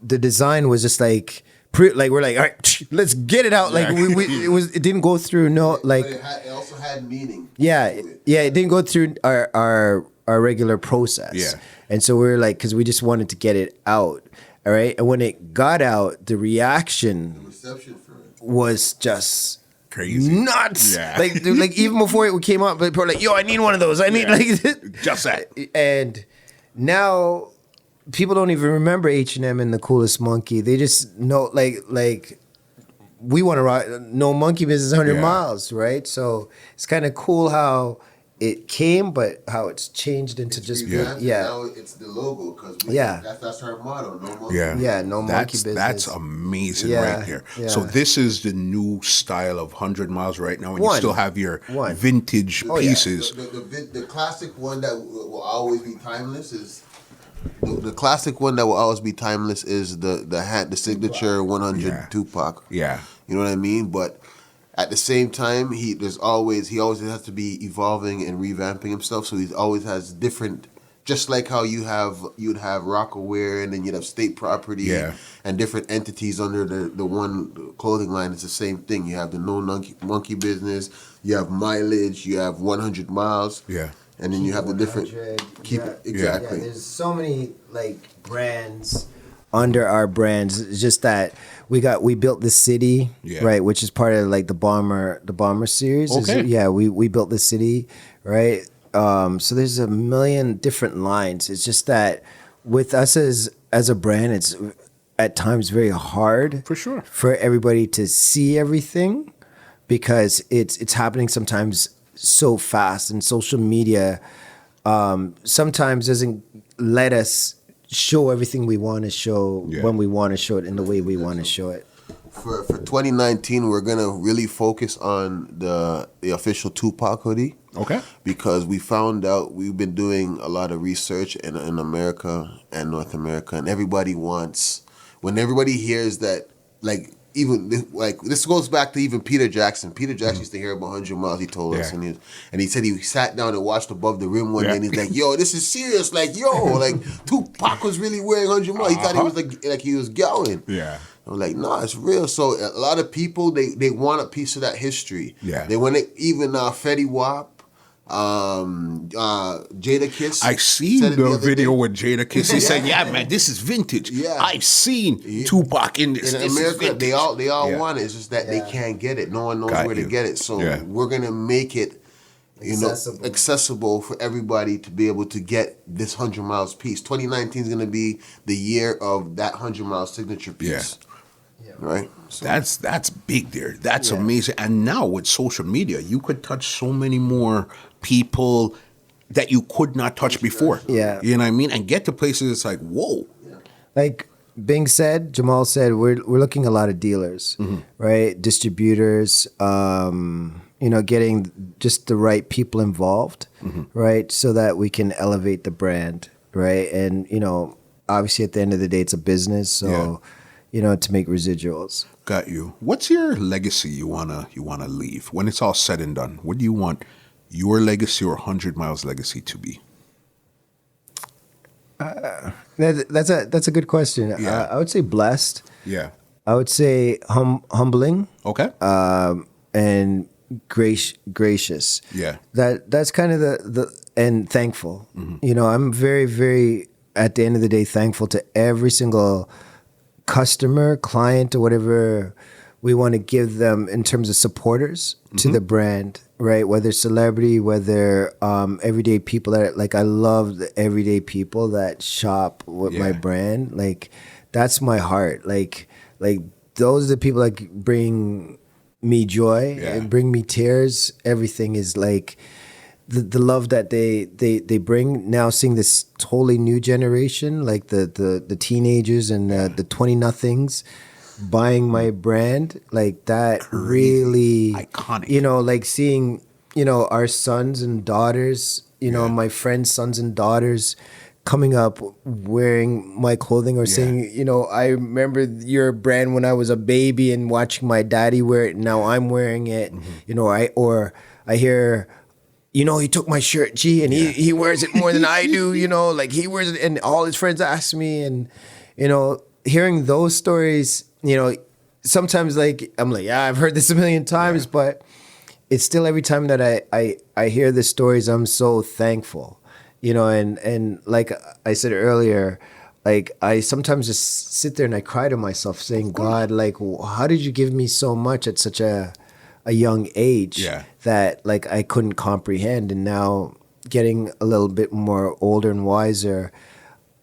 Speaker 2: the design was just like we're like, all right, let's get it out. Like it didn't go through but
Speaker 3: it also had meaning.
Speaker 2: It didn't go through our regular process. And so we were like, because we just wanted to get it out. All right, and when it got out, the reception
Speaker 3: for it
Speaker 2: was just
Speaker 1: crazy,
Speaker 2: nuts. Like even before it came out, but people were like, yo, I need one of those. I need like
Speaker 1: just that.
Speaker 2: And now people don't even remember H&M and the coolest monkey. They just know like we want to rock no monkey business 100 miles, right? So it's kind of cool how it came, but how it's changed into
Speaker 3: now it's the logo because that's our motto. No monkey.
Speaker 2: No monkey business.
Speaker 1: That's amazing right there. So this is the new style of 100 miles right now, and you still have your vintage pieces.
Speaker 3: The classic one that will always be timeless is The classic one that will always be timeless is the signature 100 Tupac.
Speaker 1: Yeah.
Speaker 3: You know what I mean? But at the same time, he always has to be evolving and revamping himself. So he always has different. Just like how you'd have Rockaware, and then you'd have State Property, and different entities under the one clothing line. It's the same thing. You have the No Monkey Business, you have Mileage, you have 100 Miles, and then you have the different exactly.
Speaker 2: Yeah, there's so many like brands under our brands. It's just that we built the city, right, which is part of like the bomber series.
Speaker 1: Okay.
Speaker 2: We built the city, right. So there's a million different lines. It's just that with us as a brand, it's at times very hard
Speaker 1: for sure
Speaker 2: for everybody to see everything, because it's happening sometimes so fast, and social media sometimes doesn't let us show everything we want to show when we want to show it in the way we want to show it.
Speaker 3: For 2019, we're gonna really focus on the official Tupac hoodie.
Speaker 1: Okay.
Speaker 3: Because we found out, we've been doing a lot of research in America and North America, and everybody wants, when everybody hears that, like, even like this goes back to even Peter Jackson. Peter Jackson used to hear about 100 Miles. He told us, and he said he sat down and watched Above the Rim one day, and he's like, "Yo, this is serious. Like, like Tupac was really wearing 100 Miles. He thought he was like he was going." Yeah. I'm like, no, it's real. So a lot of people, they want a piece of that history. Yeah. They want it. Even Fetty Wap. Jada Kiss.
Speaker 1: I seen the video with Jada Kiss. He said, "Yeah, man, this is vintage. Yeah, I've seen Tupac in this.
Speaker 3: In America, they all want it. It's just that they can't get it. No one knows where to get it. So we're gonna make it, accessible for everybody to be able to get this 100 Miles piece. 2019 is gonna be the year of that 100 Miles signature piece. Yeah. Right.
Speaker 1: So that's big there. That's amazing. And now with social media, you could touch so many more people that you could not touch before.
Speaker 2: Yeah.
Speaker 1: You know what I mean? And get to places it's like, whoa.
Speaker 2: Like Jamal said, we're looking at a lot of dealers, right? Distributors, getting just the right people involved, right? So that we can elevate the brand, right? And, obviously at the end of the day, it's a business. So, to make residuals.
Speaker 1: Got you. What's your legacy you wanna leave when it's all said and done? What do you want your legacy or 100 Miles legacy to be?
Speaker 2: That's a good question.
Speaker 1: Yeah.
Speaker 2: I would say blessed.
Speaker 1: Yeah.
Speaker 2: I would say humbling.
Speaker 1: Okay.
Speaker 2: And gracious.
Speaker 1: Yeah.
Speaker 2: That's kind of the and thankful. I'm very, very, at the end of the day, thankful to every single customer, client, or whatever we want to give them in terms of supporters to the brand, right? Whether celebrity, whether everyday people that I love the everyday people that shop with my brand. Like, that's my heart. Like those are the people that bring me joy and bring me tears. Everything is like the love that they bring. Now seeing this totally new generation, like the teenagers and the 20-nothings buying my brand, like that really
Speaker 1: iconic.
Speaker 2: Like seeing, our sons and daughters, my friends' sons and daughters coming up wearing my clothing or saying, I remember your brand when I was a baby and watching my daddy wear it, and now I'm wearing it. I hear, he took my shirt, G, and he wears it more than I do, like he wears it, and all his friends ask me, and, hearing those stories, sometimes I'm like, I've heard this a million times, but it's still every time that I hear the stories, I'm so thankful, and like I said earlier, like I sometimes just sit there and I cry to myself saying, God, like, how did you give me so much at such a young age that like I couldn't comprehend, and now getting a little bit more older and wiser,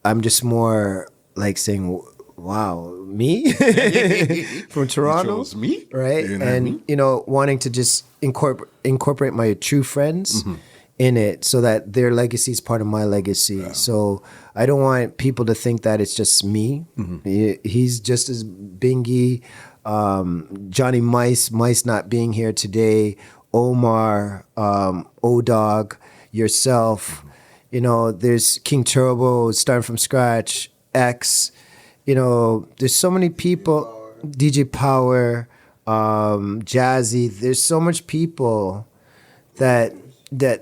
Speaker 2: I'm just more like saying, wow, me from Toronto,
Speaker 1: me,
Speaker 2: right? Wanting to just incorporate my true friends in it, so that their legacy is part of my legacy. Yeah. So I don't want people to think that it's just me. He's just as Bingy. Johnny Mice not being here today, Omar, O-Dog, yourself, You know, there's King Turbo, starting from scratch, X. You know, there's so many people. DJ Power, Jazzy. There's so much people that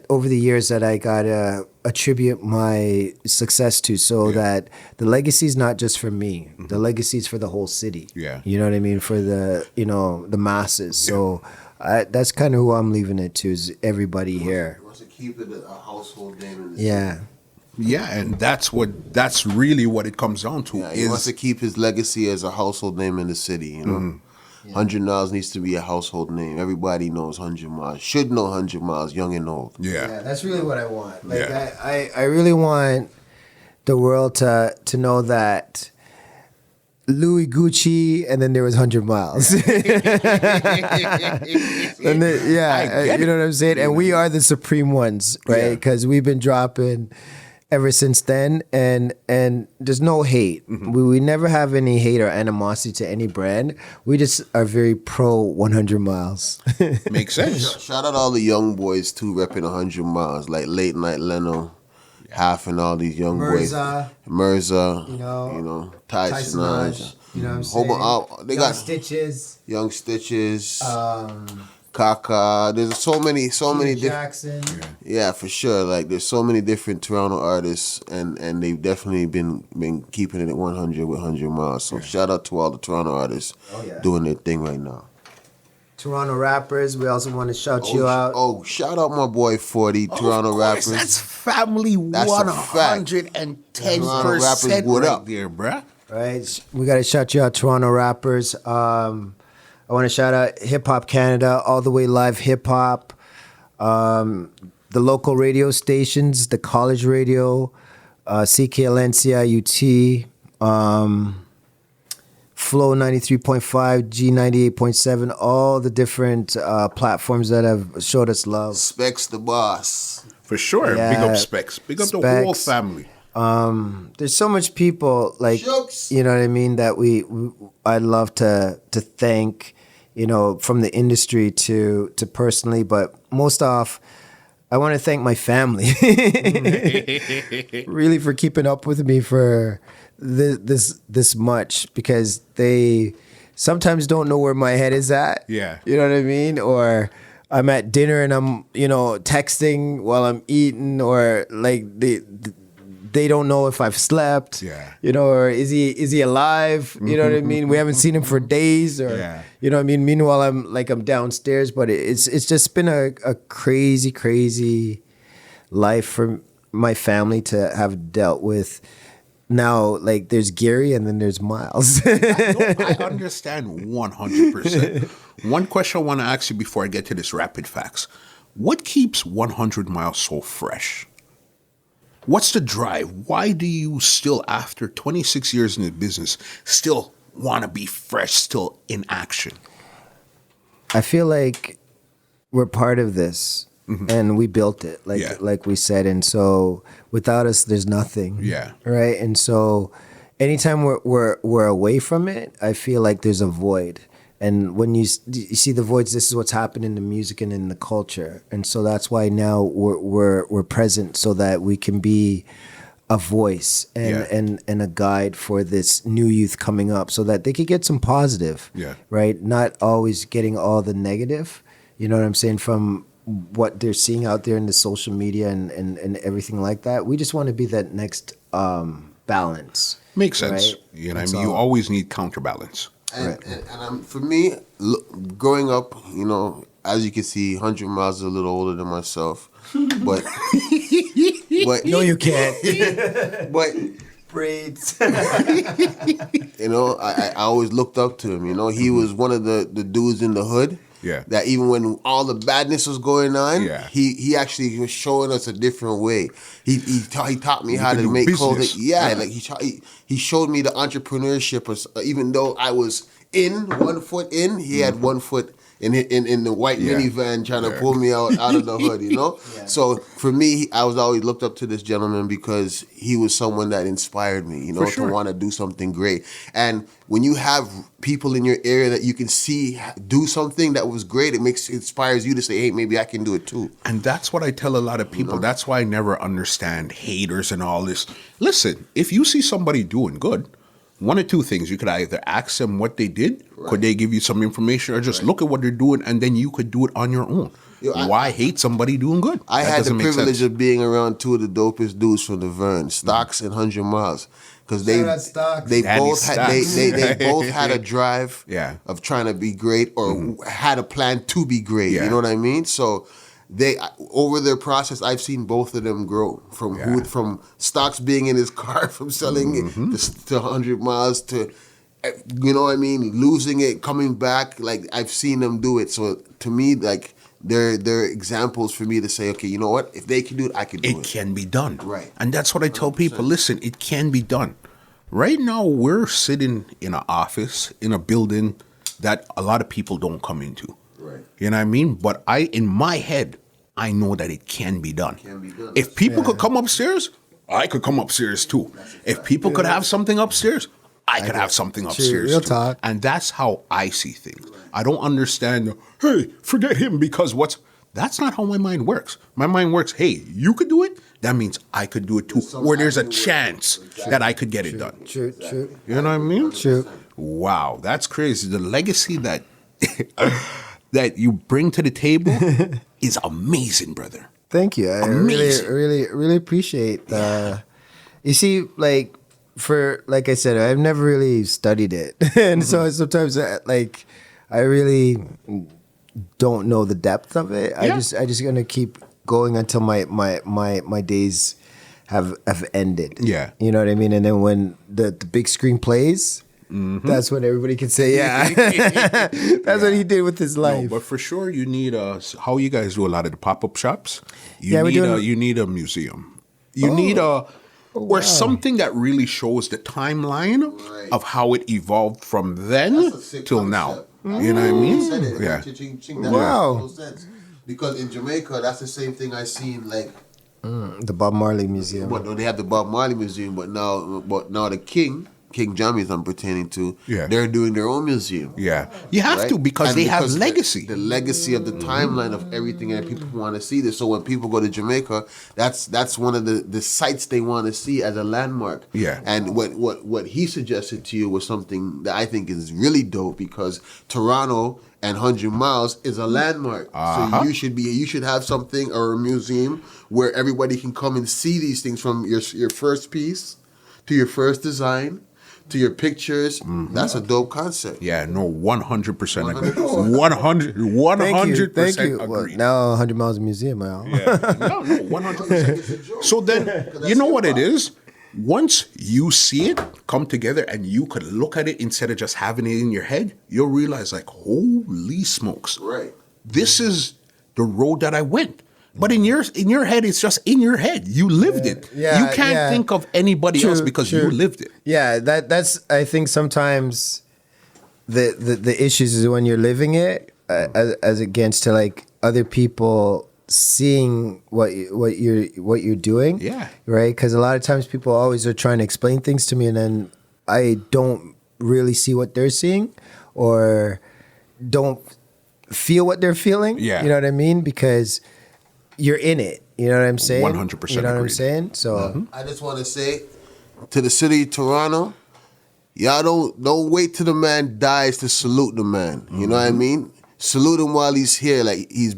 Speaker 2: over the years that I gotta attribute my success to, so that the legacy is not just for me. The legacy is for the whole city.
Speaker 1: Yeah,
Speaker 2: you know what I mean, for the the masses. So that's kind of who I'm leaving it to, is everybody here.
Speaker 3: He wants to keep it a household name in the
Speaker 2: Yeah.
Speaker 3: city.
Speaker 1: Yeah, and that's really what it comes down to.
Speaker 3: Yeah, he wants to keep his legacy as a household name in the city, you know. 100 Miles needs to be a household name. Everybody knows 100 Miles. Should know 100 Miles, young and old.
Speaker 2: Yeah, that's really what I want. Like I really want the world to know that Louis Gucci, and then there was 100 Miles. And then, you know what I'm saying? And we are the supreme ones, right? Because we've been dropping ever since then, and there's no hate. We never have any hate or animosity to any brand. We just are very pro 100 Miles.
Speaker 1: Makes sense.
Speaker 3: Shout out all the young boys too, repping 100 Miles, like Late Night Leno, Half, and all these young boys. Mirza, you know, Tyson,
Speaker 2: you know what I'm saying?
Speaker 3: They got
Speaker 2: Stitches,
Speaker 3: Young Stitches, Kaka. There's so many
Speaker 2: Jackson.
Speaker 3: Yeah, for sure. Like there's so many different Toronto artists, and they've definitely been keeping it at 100 with 100 Miles. So shout out to all the Toronto artists doing their thing right now.
Speaker 2: Toronto rappers, we also want to shout you out.
Speaker 3: Oh, shout out my boy 40, Toronto rappers.
Speaker 1: That's family
Speaker 3: That's
Speaker 1: 110%
Speaker 3: what
Speaker 1: right
Speaker 3: up
Speaker 1: there, bruh.
Speaker 2: Right, we got to shout you out, Toronto rappers. I want to shout out Hip Hop Canada, All the Way Live Hip Hop, the local radio stations, the college radio, CKLN, CIUT, Flow 93.5, G98.7, all the different platforms that have showed us love.
Speaker 3: Specs the boss.
Speaker 1: For sure.
Speaker 2: Yeah.
Speaker 1: Big up Specs. Big up the whole family.
Speaker 2: There's so much people, like,
Speaker 3: Shooks.
Speaker 2: you know what I mean, that I'd love to thank, you know, from the industry to personally, but most off, I want to thank my family really for keeping up with me for this much, because they sometimes don't know where my head is at.
Speaker 1: Yeah.
Speaker 2: You know what I mean? Or I'm at dinner and I'm, you know, texting while I'm eating, or like they don't know if I've slept.
Speaker 1: Yeah.
Speaker 2: You know, or is he alive? You know what I mean? We haven't seen him for days, or you know what I mean? Meanwhile, I'm downstairs, but it's just been a crazy life for my family to have dealt with. Now, like, there's Garie and then there's Miles.
Speaker 1: I understand 100%. One question I want to ask you before I get to this rapid facts. What keeps 100 Miles so fresh? What's the drive? Why do you still, after 26 years in the business, still want to be fresh, still in action?
Speaker 2: I feel like we're part of this. And we built it, like we said, and so without us, there's nothing.
Speaker 1: Yeah.
Speaker 2: Right. And so, anytime we're away from it, I feel like there's a void. And when you see the voids, this is what's happening in the music and in the culture. And so that's why now we're present, so that we can be a voice and a guide for this new youth coming up, so that they could get some positive.
Speaker 1: Yeah.
Speaker 2: Right. Not always getting all the negative. You know what I'm saying? From what they're seeing out there in the social media and everything like that. We just want to be that next balance.
Speaker 1: Makes sense.
Speaker 2: Right?
Speaker 1: You know, I mean, you always need counterbalance.
Speaker 3: And for me, growing up, you know, as you can see, 100 Miles is a little older than myself, but
Speaker 2: no, you can't.
Speaker 3: But
Speaker 2: braids.
Speaker 3: You know, I always looked up to him. You know, he was one of the dudes in the hood.
Speaker 1: Yeah.
Speaker 3: That even when all the badness was going on,
Speaker 1: Yeah.
Speaker 3: he actually was showing us a different way. He taught me how to make
Speaker 1: business.
Speaker 3: clothing. Yeah, like he showed me the entrepreneurship. Even though I was in 1 foot in, he had 1 foot in the white minivan trying to pull me out of the hood, you know? So for me, I was always looked up to this gentleman because he was someone that inspired me, you know, to want to do something great. And when you have people in your area that you can see do something that was great, it inspires you to say, hey, maybe I can do it too.
Speaker 1: And that's what I tell a lot of people. You know? That's why I never understand haters and all this. Listen, if you see somebody doing good, one or two things. You could either ask them what they did, could they give you some information, or just look at what they're doing, and then you could do it on your own. Why hate somebody doing good?
Speaker 3: I had the privilege of being around two of the dopest dudes from the Vern, Stocks and 100 Miles. Because they both had a drive of trying to be great or had a plan to be great. You know what I mean? So they over their process, I've seen both of them grow from Stocks being in his car from selling it to 100 Miles to, you know what I mean, losing it, coming back. Like I've seen them do it. So to me, like they're examples for me to say, okay, you know what? If they can do it, I can do it.
Speaker 1: It can be done.
Speaker 3: Right.
Speaker 1: And that's what I tell people. Listen, it can be done. Right now, we're sitting in an office, in a building that a lot of people don't come into.
Speaker 3: Right.
Speaker 1: You know what I mean? But in my head, I know that it can be done.
Speaker 3: Can be done.
Speaker 1: If people could come upstairs, I could come upstairs too. If people could have something upstairs, I could have something upstairs
Speaker 2: real
Speaker 1: too.
Speaker 2: talk.
Speaker 1: And that's how I see things. I don't understand, hey, forget him because that's not how my mind works. My mind works, hey, you could do it, that means I could do it too. Or there's a chance that I could get it done.
Speaker 2: True.
Speaker 1: You know what I mean?
Speaker 2: True.
Speaker 1: Wow, that's crazy. The legacy that that you bring to the table is amazing, brother.
Speaker 2: Thank you. I really appreciate you see, like I said, I've never really studied it. And so sometimes I really don't know the depth of it. I just gonna keep going until my days have ended.
Speaker 1: Yeah.
Speaker 2: You know what I mean? And then when the big screen plays, that's when everybody can say, that's what he did with his life.
Speaker 1: No, but for sure, you need how you guys do a lot of the pop-up shops. You need a museum. You need or something that really shows the timeline of how it evolved from then till now. You know what I mean?
Speaker 2: Wow.
Speaker 3: Because in Jamaica, that's the same thing I seen
Speaker 2: the Bob Marley Museum.
Speaker 3: But they have the Bob Marley Museum, but now the King Jammys I'm pertaining to, they're doing their own museum.
Speaker 1: Yeah. You have to because they have legacy.
Speaker 3: The legacy of the timeline of everything that people want to see this. So when people go to Jamaica, that's one of the sites they want to see as a landmark.
Speaker 1: Yeah.
Speaker 3: And what he suggested to you was something that I think is really dope because Toronto and 100 Miles is a landmark. So you should have something or a museum where everybody can come and see these things from your first piece to your first design to your pictures. That's a dope concept.
Speaker 1: Yeah, no, 100% agree. 100%
Speaker 2: Thank you.
Speaker 1: agree.
Speaker 2: Well, now 100 Miles Museum now.
Speaker 1: Yeah. No, 100%. So then, you know what it is? Once you see it come together and you could look at it instead of just having it in your head, you'll realize like, holy smokes.
Speaker 3: Right.
Speaker 1: This is the road that I went. But in your head, it's just in your head. You lived it.
Speaker 2: Yeah,
Speaker 1: you can't think of anybody else because you lived it.
Speaker 2: Yeah, that's I think sometimes the issues is when you're living it as against to like other people seeing what you're doing.
Speaker 1: Yeah.
Speaker 2: Right? Because a lot of times people always are trying to explain things to me, and then I don't really see what they're seeing, or don't feel what they're feeling.
Speaker 1: Yeah.
Speaker 2: You know what I mean? Because you're in it. You know what I'm saying?
Speaker 1: 100%
Speaker 2: You know what I'm
Speaker 1: agreed.
Speaker 2: saying? So
Speaker 3: I just want to say to the city of Toronto, y'all don't wait till the man dies to salute the man. You know what I mean? Salute him while he's here. Like he's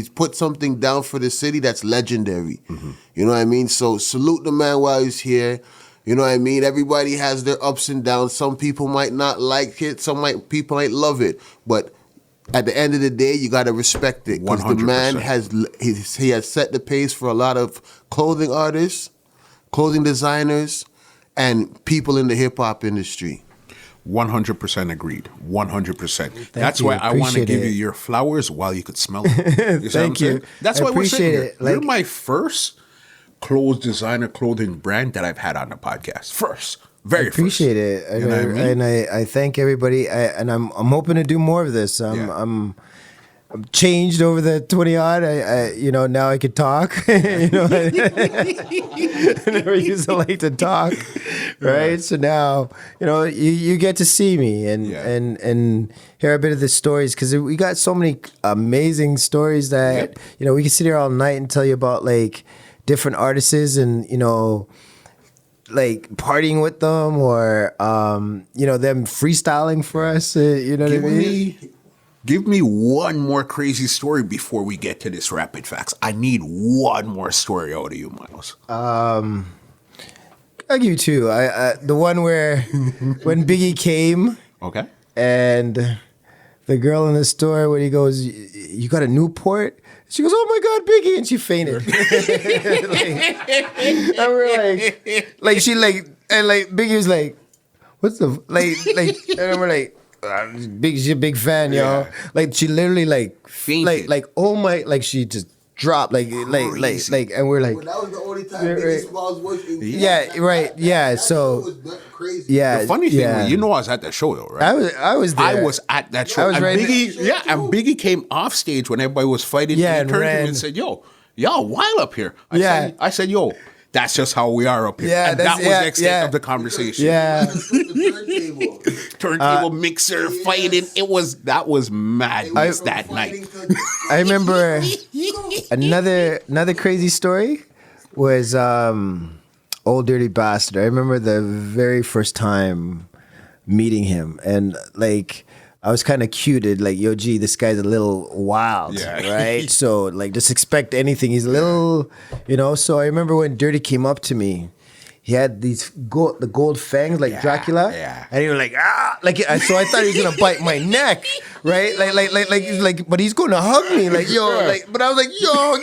Speaker 3: put something down for the city that's legendary. You know what I mean? So salute the man while he's here. You know what I mean? Everybody has their ups and downs. Some people might not like it. People might love it. But at the end of the day, you got to respect it because the man has set the pace for a lot of clothing artists, clothing designers, and people in the hip hop industry.
Speaker 1: 100% agreed. 100%. That's why I want to
Speaker 2: Appreciate
Speaker 1: give
Speaker 2: it.
Speaker 1: you your flowers while you could smell them. You see what I'm
Speaker 2: Thank you.
Speaker 1: saying? That's
Speaker 2: I
Speaker 1: why we're sitting
Speaker 2: appreciate
Speaker 1: here.
Speaker 2: it.
Speaker 1: You're my first clothing brand that I've had on the podcast. First. Very
Speaker 2: I appreciate it,
Speaker 1: You know what I mean?
Speaker 2: and I thank everybody. I'm hoping to do more of this. I'm changed over the 20 odd. Now I could talk. I never used to like to talk, right?
Speaker 1: Yeah.
Speaker 2: So now you get to see me and hear a bit of the stories, because we got so many amazing stories that we can sit here all night and tell you about like different artists and like partying with them or them freestyling for us. You know what I mean?
Speaker 1: Give me one more crazy story before we get to this rapid facts. I need one more story out of you, Miles.
Speaker 2: I'll give you two. The one where when Biggie came,
Speaker 1: Okay.
Speaker 2: and the girl in the store, when he goes, "You got a Newport?" She goes, "Oh my God, Biggie!" and she fainted. And we're like she and Biggie was like, "What's the And we're like, she's a big fan, yo."
Speaker 1: Yeah.
Speaker 2: Like she literally
Speaker 1: Fainted.
Speaker 2: oh my, she just dropped and we're like,
Speaker 3: Well, that was the only time
Speaker 2: Right.
Speaker 3: Biggie Smalls was in
Speaker 2: yeah, right, yeah.
Speaker 3: That
Speaker 2: So
Speaker 3: shit was crazy.
Speaker 2: yeah,
Speaker 1: The funny thing,
Speaker 2: yeah.
Speaker 1: was, I was at that show though, right?
Speaker 2: I was there.
Speaker 1: I was at that show.
Speaker 2: I was
Speaker 1: and
Speaker 2: right
Speaker 1: Biggie,
Speaker 3: there.
Speaker 1: and Biggie came off stage when everybody was fighting.
Speaker 2: Yeah,
Speaker 1: and he
Speaker 2: and
Speaker 1: turned to me
Speaker 2: ran.
Speaker 1: and said, "Yo, y'all wild up here." I said, "Yo, that's just how we are up here."
Speaker 2: Yeah,
Speaker 1: and that
Speaker 2: that's-
Speaker 1: was
Speaker 2: yeah,
Speaker 1: the extent
Speaker 2: yeah.
Speaker 1: of the conversation.
Speaker 2: Yeah.
Speaker 3: The turntable.
Speaker 1: Turntable mixer fighting. That was madness
Speaker 3: From
Speaker 1: that
Speaker 3: fighting
Speaker 1: night.
Speaker 3: to-
Speaker 2: I remember another crazy story was Old Dirty Bastard. I remember the very first time meeting him, and I was kind of cuted, like, "Yo, G, this guy's a little wild,"
Speaker 1: Yeah.
Speaker 2: right? So just expect anything. He's a little, So I remember when Dirty came up to me. He had the gold fangs like Dracula, and he was like, "Ah!" So I thought he was gonna bite my neck, right? But he's gonna hug me, But I was like, "Yo,"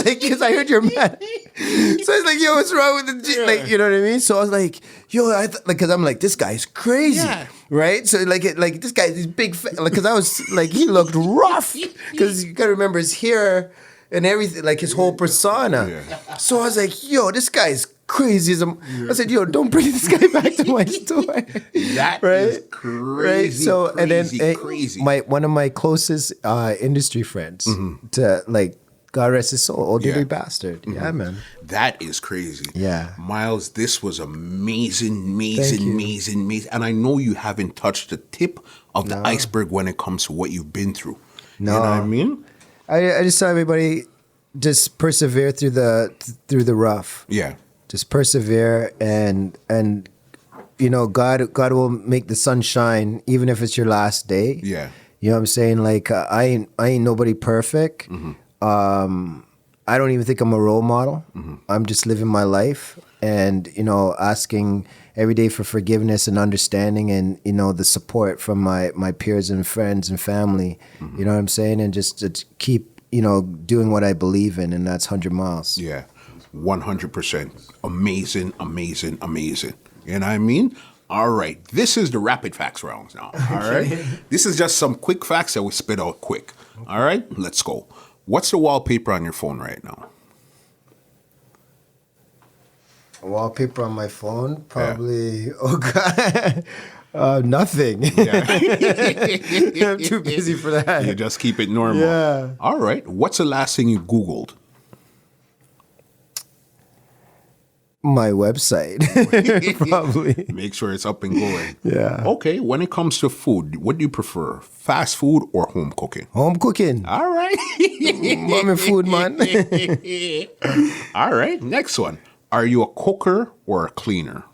Speaker 2: because I heard you're mad. So I was like, "Yo, what's wrong with the G?" You know what I mean? So I was like, "Yo," because I'm like, this guy's crazy, right? So this guy, this big, because I was like, he looked rough, because you gotta remember his hair and everything, his whole persona.
Speaker 1: Yeah.
Speaker 2: So I was like, "Yo, this guy's crazy." I said, "Yo, don't bring this guy back to my store."
Speaker 1: That
Speaker 2: Right?
Speaker 1: is crazy.
Speaker 2: Right. So
Speaker 1: crazy,
Speaker 2: and then
Speaker 1: crazy.
Speaker 2: one of my closest industry friends to God rest his soul, Old Dirty
Speaker 1: Yeah.
Speaker 2: Bastard. Yeah, man.
Speaker 1: That is crazy.
Speaker 2: Yeah.
Speaker 1: Miles, this was amazing.
Speaker 2: Thank you.
Speaker 1: And I know you haven't touched the tip of the iceberg when it comes to what you've been through.
Speaker 2: No.
Speaker 1: You know what I mean?
Speaker 2: I just tell everybody, just persevere through the rough.
Speaker 1: Yeah.
Speaker 2: Just persevere, and God will make the sun shine even if it's your last day.
Speaker 1: Yeah.
Speaker 2: You know what I'm saying? I ain't nobody perfect. I don't even think I'm a role model. I'm just living my life and, asking every day for forgiveness and understanding and, the support from my peers and friends and family. You know what I'm saying? And just to keep, doing what I believe in, and that's 100 miles.
Speaker 1: Yeah. 100%. Amazing. You know what I mean? All right. This is the rapid facts rounds now. All right. This is just some quick facts that we spit out quick. All right. Let's go. What's the wallpaper on your phone right now?
Speaker 2: Wallpaper on my phone, probably. Oh God, nothing. I'm too busy for that.
Speaker 1: You just keep it normal.
Speaker 2: Yeah.
Speaker 1: All right. What's the last thing you Googled?
Speaker 2: My website, probably.
Speaker 1: Make sure it's up and going.
Speaker 2: Yeah.
Speaker 1: Okay. When it comes to food, what do you prefer? Fast food or home cooking?
Speaker 2: Home cooking.
Speaker 1: All right.
Speaker 2: Mommy food, man.
Speaker 1: All right. Next one. Are you a cooker or a cleaner?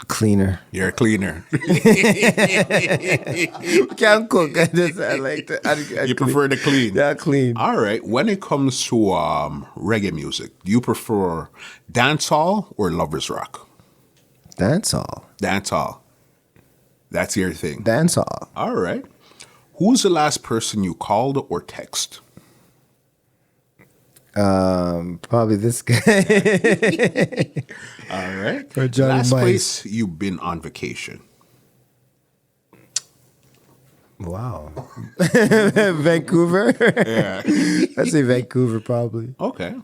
Speaker 2: Cleaner.
Speaker 1: You're a cleaner.
Speaker 2: Can't cook. I like to.
Speaker 1: You prefer to clean.
Speaker 2: Yeah, clean.
Speaker 1: All right. When it comes to reggae music, do you prefer dancehall or lovers rock?
Speaker 2: Dancehall.
Speaker 1: Dancehall. That's your thing.
Speaker 2: Dancehall.
Speaker 1: All right. Who's the last person you called or text?
Speaker 2: Probably this guy.
Speaker 1: All right.
Speaker 2: Or Johnny
Speaker 1: Last
Speaker 2: Mice.
Speaker 1: place you've been on vacation?
Speaker 2: Wow. Vancouver.
Speaker 1: Yeah.
Speaker 2: I'd say Vancouver, probably.
Speaker 1: Okay.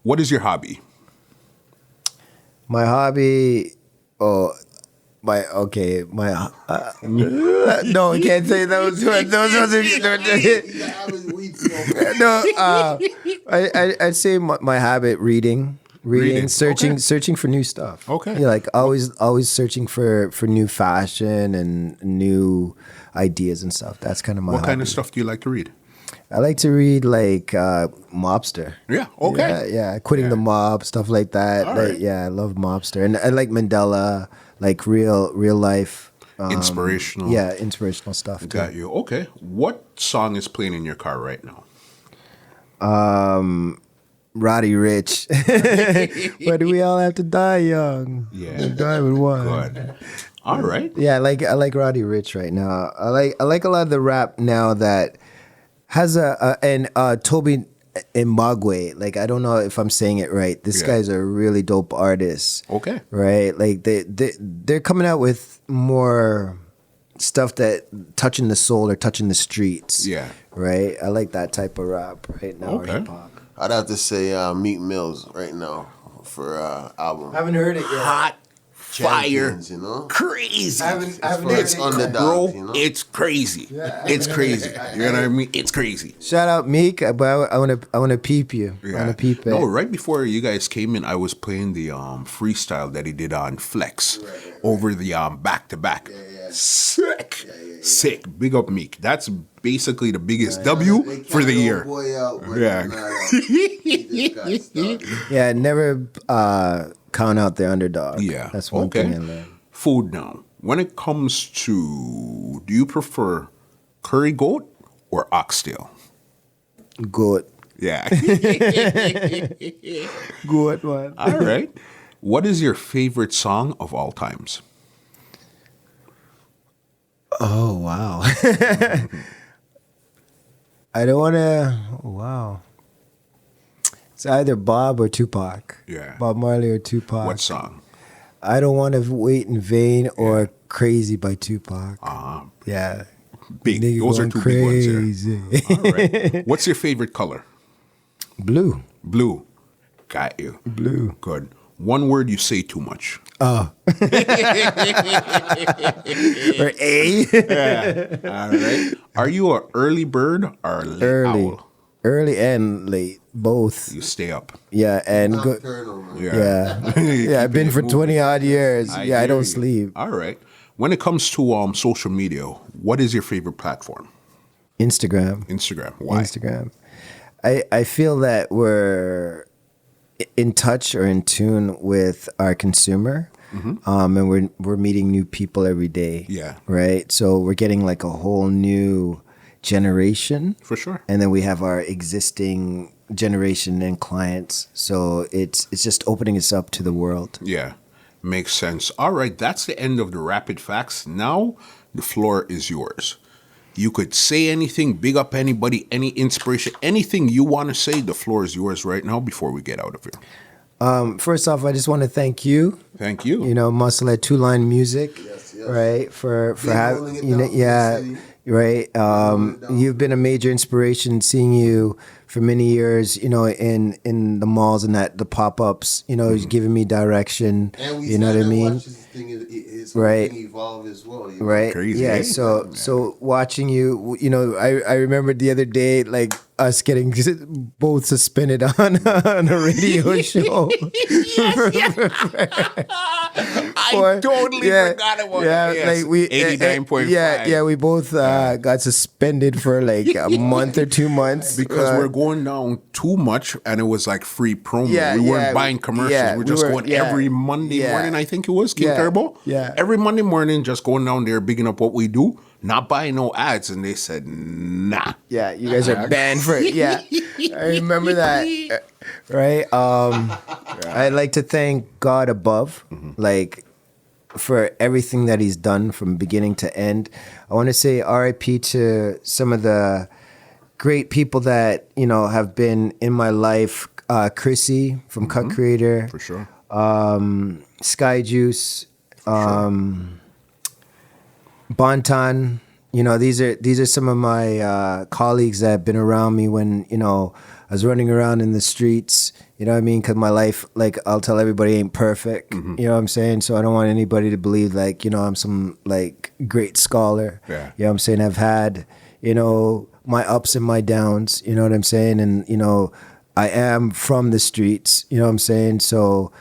Speaker 1: What is your hobby?
Speaker 2: My hobby. Oh, no, I can't say those. Those I'd say my habit reading, searching for new stuff.
Speaker 1: Okay.
Speaker 2: Yeah, like always searching for new fashion and new ideas and stuff. That's kind of my.
Speaker 1: What kind
Speaker 2: hobby.
Speaker 1: of stuff do you like to read?
Speaker 2: I like to read like Mobster.
Speaker 1: Yeah. Okay.
Speaker 2: Yeah. Quitting the mob, stuff like that.
Speaker 1: All
Speaker 2: Like,
Speaker 1: right.
Speaker 2: yeah, I love Mobster, and I like Mandela, like real life.
Speaker 1: Inspirational.
Speaker 2: Yeah, inspirational stuff. Too.
Speaker 1: Got you. Okay. What song is playing in your car right now?
Speaker 2: Roddy Rich. Why do we all have to die young?
Speaker 1: Yeah.
Speaker 2: Die with one.
Speaker 1: Good. All right.
Speaker 2: Yeah, I like Roddy Rich right now. I like a lot of the rap now that has and Toby Mbagwe. Like, I don't know if I'm saying it right. This guy's a really dope artist.
Speaker 1: Okay.
Speaker 2: Right? Like they're coming out with more stuff that touching the soul or touching the streets.
Speaker 1: Yeah.
Speaker 2: Right? I like that type of rap right now.
Speaker 1: Okay.
Speaker 2: Or hip-hop.
Speaker 3: I'd have to say Meek Mills right now for album.
Speaker 2: I haven't heard it yet.
Speaker 1: Hot fire.
Speaker 3: Champions, you know?
Speaker 1: Crazy.
Speaker 2: I haven't
Speaker 3: It's
Speaker 2: heard it.
Speaker 3: underdog,
Speaker 1: Bro,
Speaker 3: you know?
Speaker 1: it's crazy. It's crazy. You know what I mean? It's crazy.
Speaker 2: Shout out Meek, but I want to peep you. I want to peep it.
Speaker 1: No, right before you guys came in, I was playing the freestyle that he did on Flex over the back to back. Sick. Sick. Big up Meek. That's basically the biggest W
Speaker 3: They
Speaker 1: for the
Speaker 3: count
Speaker 1: year.
Speaker 3: old boy out, but
Speaker 1: Yeah.
Speaker 3: he's not out. He just got started.
Speaker 2: Yeah, never count out the underdog.
Speaker 1: Yeah.
Speaker 2: That's one
Speaker 1: okay.
Speaker 2: thing I learned.
Speaker 1: Food now. When it comes to, do you prefer curry goat or oxtail?
Speaker 2: Good.
Speaker 1: Yeah.
Speaker 2: Good one.
Speaker 1: All right. What is your favorite song of all times?
Speaker 2: Oh, wow. I don't want to, wow. It's either Bob or Tupac.
Speaker 1: Yeah.
Speaker 2: Bob Marley or Tupac.
Speaker 1: What song?
Speaker 2: I Don't Want to Wait in Vain or Crazy by Tupac. Yeah.
Speaker 1: Big.
Speaker 2: Nigga
Speaker 1: Those are
Speaker 2: going
Speaker 1: two big ones here.
Speaker 2: crazy.
Speaker 1: All right. What's your favorite color?
Speaker 2: Blue.
Speaker 1: Blue. Got you.
Speaker 2: Blue.
Speaker 1: Good. One word you say too much.
Speaker 2: Oh. Or A.
Speaker 1: All right. Are you a early bird or a late
Speaker 2: Early.
Speaker 1: owl?
Speaker 2: Early and late. Both.
Speaker 1: You stay up.
Speaker 2: Yeah. And good.
Speaker 3: Nocturnal, man.
Speaker 2: Yeah. Yeah. I've been for 20 odd years. I
Speaker 1: hear
Speaker 2: don't
Speaker 1: you.
Speaker 2: sleep.
Speaker 1: All right. When it comes to social media, what is your favorite platform?
Speaker 2: Instagram.
Speaker 1: Instagram. Why?
Speaker 2: Instagram. I feel that we're in touch or in tune with our consumer, and we're meeting new people every day.
Speaker 1: Yeah.
Speaker 2: Right. So we're getting like a whole new generation,
Speaker 1: For sure.
Speaker 2: and then we have our existing generation and clients. So it's just opening us up to the world.
Speaker 1: Yeah. Makes sense. All right. That's the end of the rapid facts. Now the floor is yours. You could say anything, big up anybody, any inspiration, anything you want to say. The floor is yours right now before we get out of here.
Speaker 2: First off, I just want to thank you.
Speaker 1: Thank you.
Speaker 2: You know, Muscle at Two Line Music,
Speaker 3: Yes.
Speaker 2: right? For
Speaker 3: Big
Speaker 2: having,
Speaker 3: rolling it
Speaker 2: you know,
Speaker 3: down for the
Speaker 2: yeah,
Speaker 3: city.
Speaker 2: right. You've been a major inspiration. Seeing you for many years, you know, in the malls and the pop ups. You know, giving me direction.
Speaker 3: And we
Speaker 2: You know what I mean?
Speaker 3: watch his thing, his
Speaker 2: Right.
Speaker 3: thing evolve as well. You know?
Speaker 2: Right.
Speaker 1: Crazy,
Speaker 2: Yeah.
Speaker 1: eh?
Speaker 2: So watching you, you know, I remember the other day, like us getting both suspended on a radio show.
Speaker 1: I totally forgot about
Speaker 2: yeah,
Speaker 1: it. Yes.
Speaker 2: like we
Speaker 1: 89.5.
Speaker 2: Yeah, we both got suspended for like a month or 2 months
Speaker 1: Because we're going down too much and it was like free promo.
Speaker 2: Yeah,
Speaker 1: we weren't
Speaker 2: yeah,
Speaker 1: buying commercials.
Speaker 2: yeah,
Speaker 1: we're
Speaker 2: we
Speaker 1: just
Speaker 2: were-
Speaker 1: going
Speaker 2: yeah,
Speaker 1: every Monday
Speaker 2: yeah.
Speaker 1: morning, I think it was, King
Speaker 2: Yeah,
Speaker 1: Turbo.
Speaker 2: yeah.
Speaker 1: Every Monday morning, just going down there, bigging up what we do, not buying no ads. And they said, nah.
Speaker 2: Yeah, you guys are banned for it. Yeah, I remember that. Right. I'd like to thank God above, like, for everything that He's done from beginning to end. I want to say R.I.P. to some of the great people that have been in my life. Chrissy from Cut Creator,
Speaker 1: For sure.
Speaker 2: Sky Juice, Bonton, you know, these are some of my colleagues that have been around me when, you know, I was running around in the streets, you know what I mean? Because my life, like, I'll tell everybody, ain't perfect. You know what I'm saying? So I don't want anybody to believe, like, you know, I'm some, like, great scholar.
Speaker 1: Yeah.
Speaker 2: You know what I'm saying? I've had, you know, my ups and my downs, you know what I'm saying? And, you know, I am from the streets, you know what I'm saying? So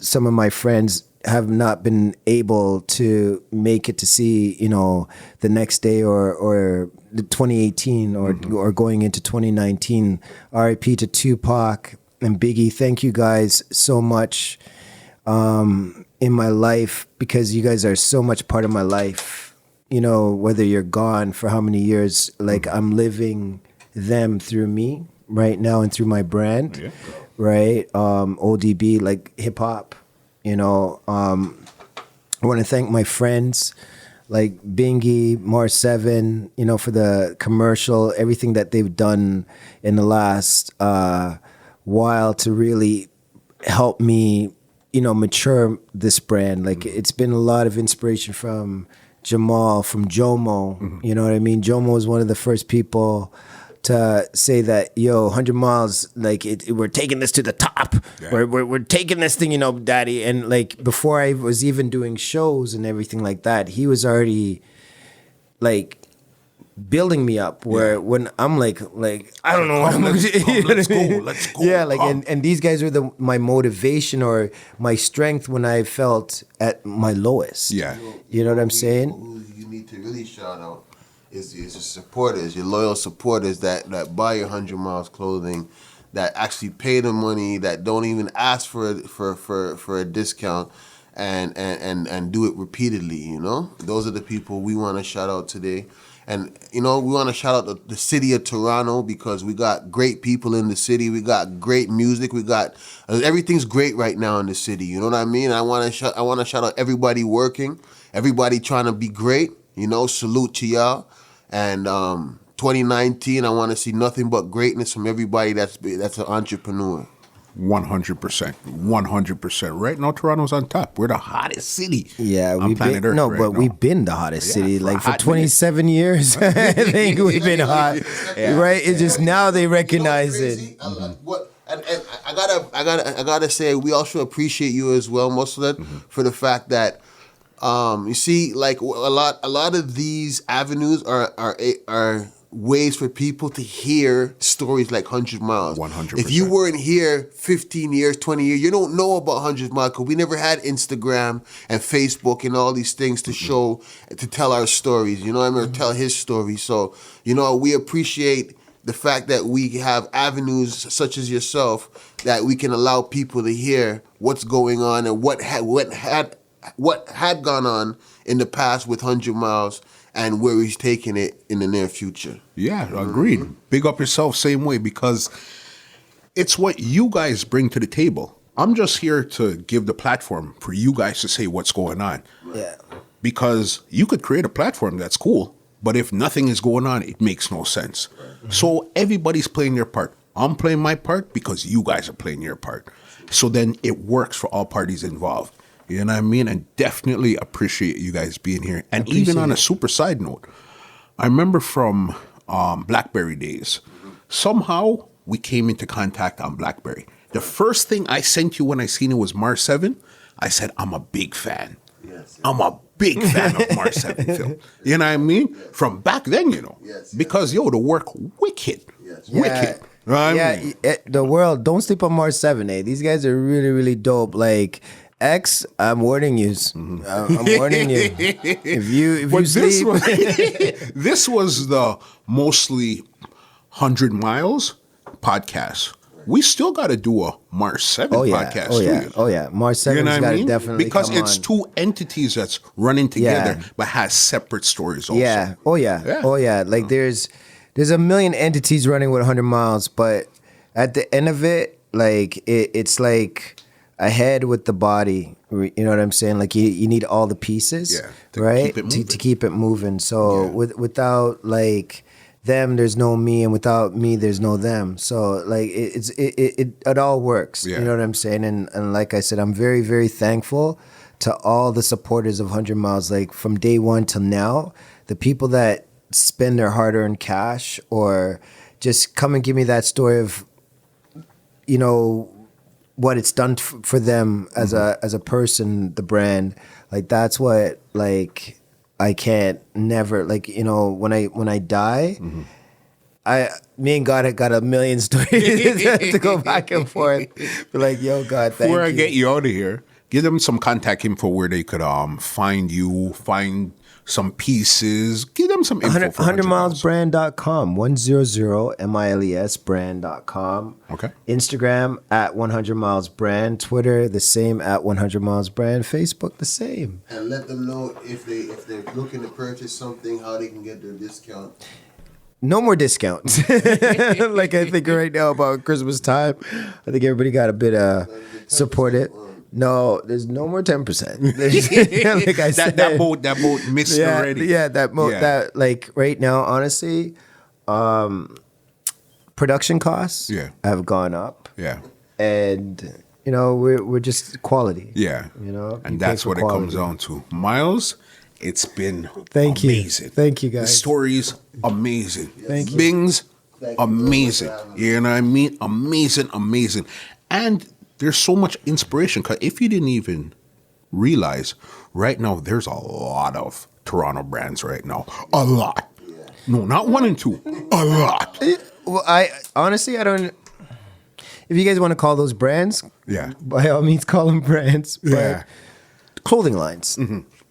Speaker 2: some of my friends have not been able to make it to see, you know, the next day or the 2018 or going into 2019. RIP to Tupac and Biggie. Thank you guys so much in my life, because you guys are so much part of my life. You know, whether you're gone for how many years, like I'm living them through me right now and through my brand, right? ODB, like hip hop. You know, I want to thank my friends like Bingy, Mars 7, you know, for the commercial, everything that they've done in the last while to really help me, you know, mature this brand. Like it's been a lot of inspiration from Jamal, from Jomo, you know what I mean? Jomo was one of the first people to say that, yo, 100 miles, like we're taking this to the top. Yeah. We're taking this thing, you know, daddy. And like before I was even doing shows and everything like that, he was already like building me up. Where when I'm like I don't know what I'm let's go. Yeah, like and these guys were my motivation or my strength when I felt at my lowest.
Speaker 1: Yeah,
Speaker 2: you know what I'm saying.
Speaker 3: Who you need to really shout out is your supporters, your loyal supporters that buy your 100 Miles clothing, that actually pay the money, that don't even ask for a discount, and do it repeatedly. You know, those are the people we want to shout out today. And you know, we want to shout out the city of Toronto, because we got great people in the city. We got great music. We got everything's great right now in the city. You know what I mean? I want to shout out everybody working, everybody trying to be great. You know, salute to y'all. And 2019, I want to see nothing but greatness from everybody that's an entrepreneur.
Speaker 1: 100%. Right now, Toronto's on top. We're the hottest city.
Speaker 2: Yeah,
Speaker 1: on planet Earth.
Speaker 2: We've been the hottest city. Like for 27 years, I think we've been hot. Yeah. Right? It's just now they recognize it.
Speaker 3: And I gotta say, we also appreciate you as well, most of that, for the fact that. You see, like a lot of these avenues are ways for people to hear stories like 100 Miles.
Speaker 1: 100%.
Speaker 3: If you weren't here 15 years, 20 years, you don't know about 100 Miles, because we never had Instagram and Facebook and all these things to show, to tell our stories, you know what I mean, or tell his story. So, you know, we appreciate the fact that we have avenues such as yourself that we can allow people to hear what's going on and what had gone on in the past with 100 Miles and where he's taking it in the near future.
Speaker 1: Yeah, agreed. Big up yourself same way, because it's what you guys bring to the table. I'm just here to give the platform for you guys to say what's going on.
Speaker 2: Yeah.
Speaker 1: Because you could create a platform that's cool, but if nothing is going on, it makes no sense. So everybody's playing their part. I'm playing my part because you guys are playing your part. So then it works for all parties involved. You know what I mean? And definitely appreciate you guys being here. And even on a super side note, I remember from BlackBerry days, somehow we came into contact on BlackBerry. The first thing I sent you when I seen it was Mars 7. I said, I'm a big fan. Yes. I'm a big fan of Mars 7 film. You know what I mean? Yes. From back then, you know. Yes. Because, the work wicked. Yes. Wicked.
Speaker 2: Right? Yeah, the world, don't sleep on Mars 7, eh? These guys are really, really dope. Like, X, I'm warning you. I'm warning you. If you sleep.
Speaker 1: This was the mostly 100 Miles podcast. We still got to do a Mars 7 podcast.
Speaker 2: Oh yeah. Mars 7's got to definitely
Speaker 1: because
Speaker 2: come
Speaker 1: it's
Speaker 2: on.
Speaker 1: Two entities that's running together, but has separate stories also.
Speaker 2: Yeah. Oh yeah. Like there's a million entities running with 100 Miles, but at the end of it, like it's like a head with the body. You know what I'm saying? Like you need all the pieces, right? To keep it moving. So without like them, there's no me, and without me, there's no them. So like it all works. You know what I'm saying? And like I said, I'm very, very thankful to all the supporters of 100 Miles. Like from day one till now, the people that spend their hard-earned cash or just come and give me that story of, you know, what it's done for them as a person, the brand, like that's what, like, I can't never, like, you know, when I die, me and God had got a million stories to go back and forth. But like, yo, God, thank you.
Speaker 1: Before I get you out of here, give them some contact info where they could find you, find some pieces. Give them some info.
Speaker 2: 100milesbrand.com, 100miles brand.com.
Speaker 1: Okay.
Speaker 2: Instagram at 100milesbrand. Twitter the same at 100milesbrand. Facebook the same.
Speaker 3: And let them know if they're looking to purchase something, how they can get their discount.
Speaker 2: No more discounts. Like I think right now about Christmas time, I think everybody got a bit support it. No, there's no more 10%. Like I said,
Speaker 1: that boat missed already.
Speaker 2: Yeah, that like right now, honestly, production costs have gone up.
Speaker 1: Yeah.
Speaker 2: And you know, we're just quality.
Speaker 1: Yeah.
Speaker 2: You know,
Speaker 1: and that's what quality. It comes down to. Miles, it's been amazing.
Speaker 2: Thank you, guys.
Speaker 1: The story's amazing.
Speaker 2: Thank you.
Speaker 1: Bing's amazing. You know what I mean? Amazing. And there's so much inspiration, because if you didn't even realize, right now there's a lot of Toronto brands right now. A lot. No, not one and two. A lot.
Speaker 2: Well, I honestly, I don't. If you guys want to call those brands, by all means, call them brands. But clothing lines.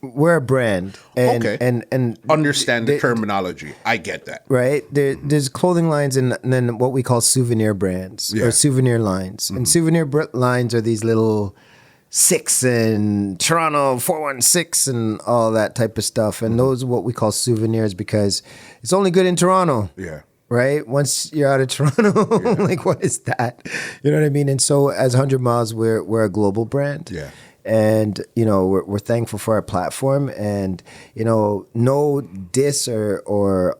Speaker 2: We're a brand, and and
Speaker 1: understand the terminology. I get that.
Speaker 2: Right? There's clothing lines and then what we call souvenir brands or souvenir lines. And souvenir lines are these little 6 and Toronto 416 and all that type of stuff. And those are what we call souvenirs because it's only good in Toronto.
Speaker 1: Yeah.
Speaker 2: Right? Once you're out of Toronto, like what is that? You know what I mean? And so as 100 Miles, we're a global brand.
Speaker 1: Yeah.
Speaker 2: And, you know, we're thankful for our platform and, you know, no diss or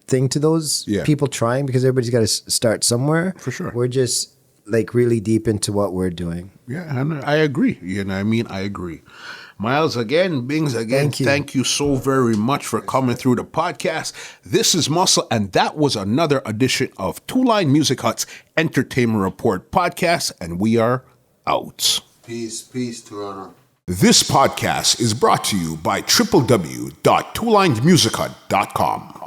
Speaker 2: thing to those people trying because everybody's got to start somewhere.
Speaker 1: For sure.
Speaker 2: We're just like really deep into what we're doing.
Speaker 1: Yeah, and I agree. You know what I mean? I agree. Miles, again, Bings, again, thank you so very much for coming through the podcast. This is Muscle, and that was another edition of Two Line Music Hut's Entertainment Report podcast, and we are out.
Speaker 3: Peace, Toronto.
Speaker 1: This podcast is brought to you by www.twolinedmusichut.com.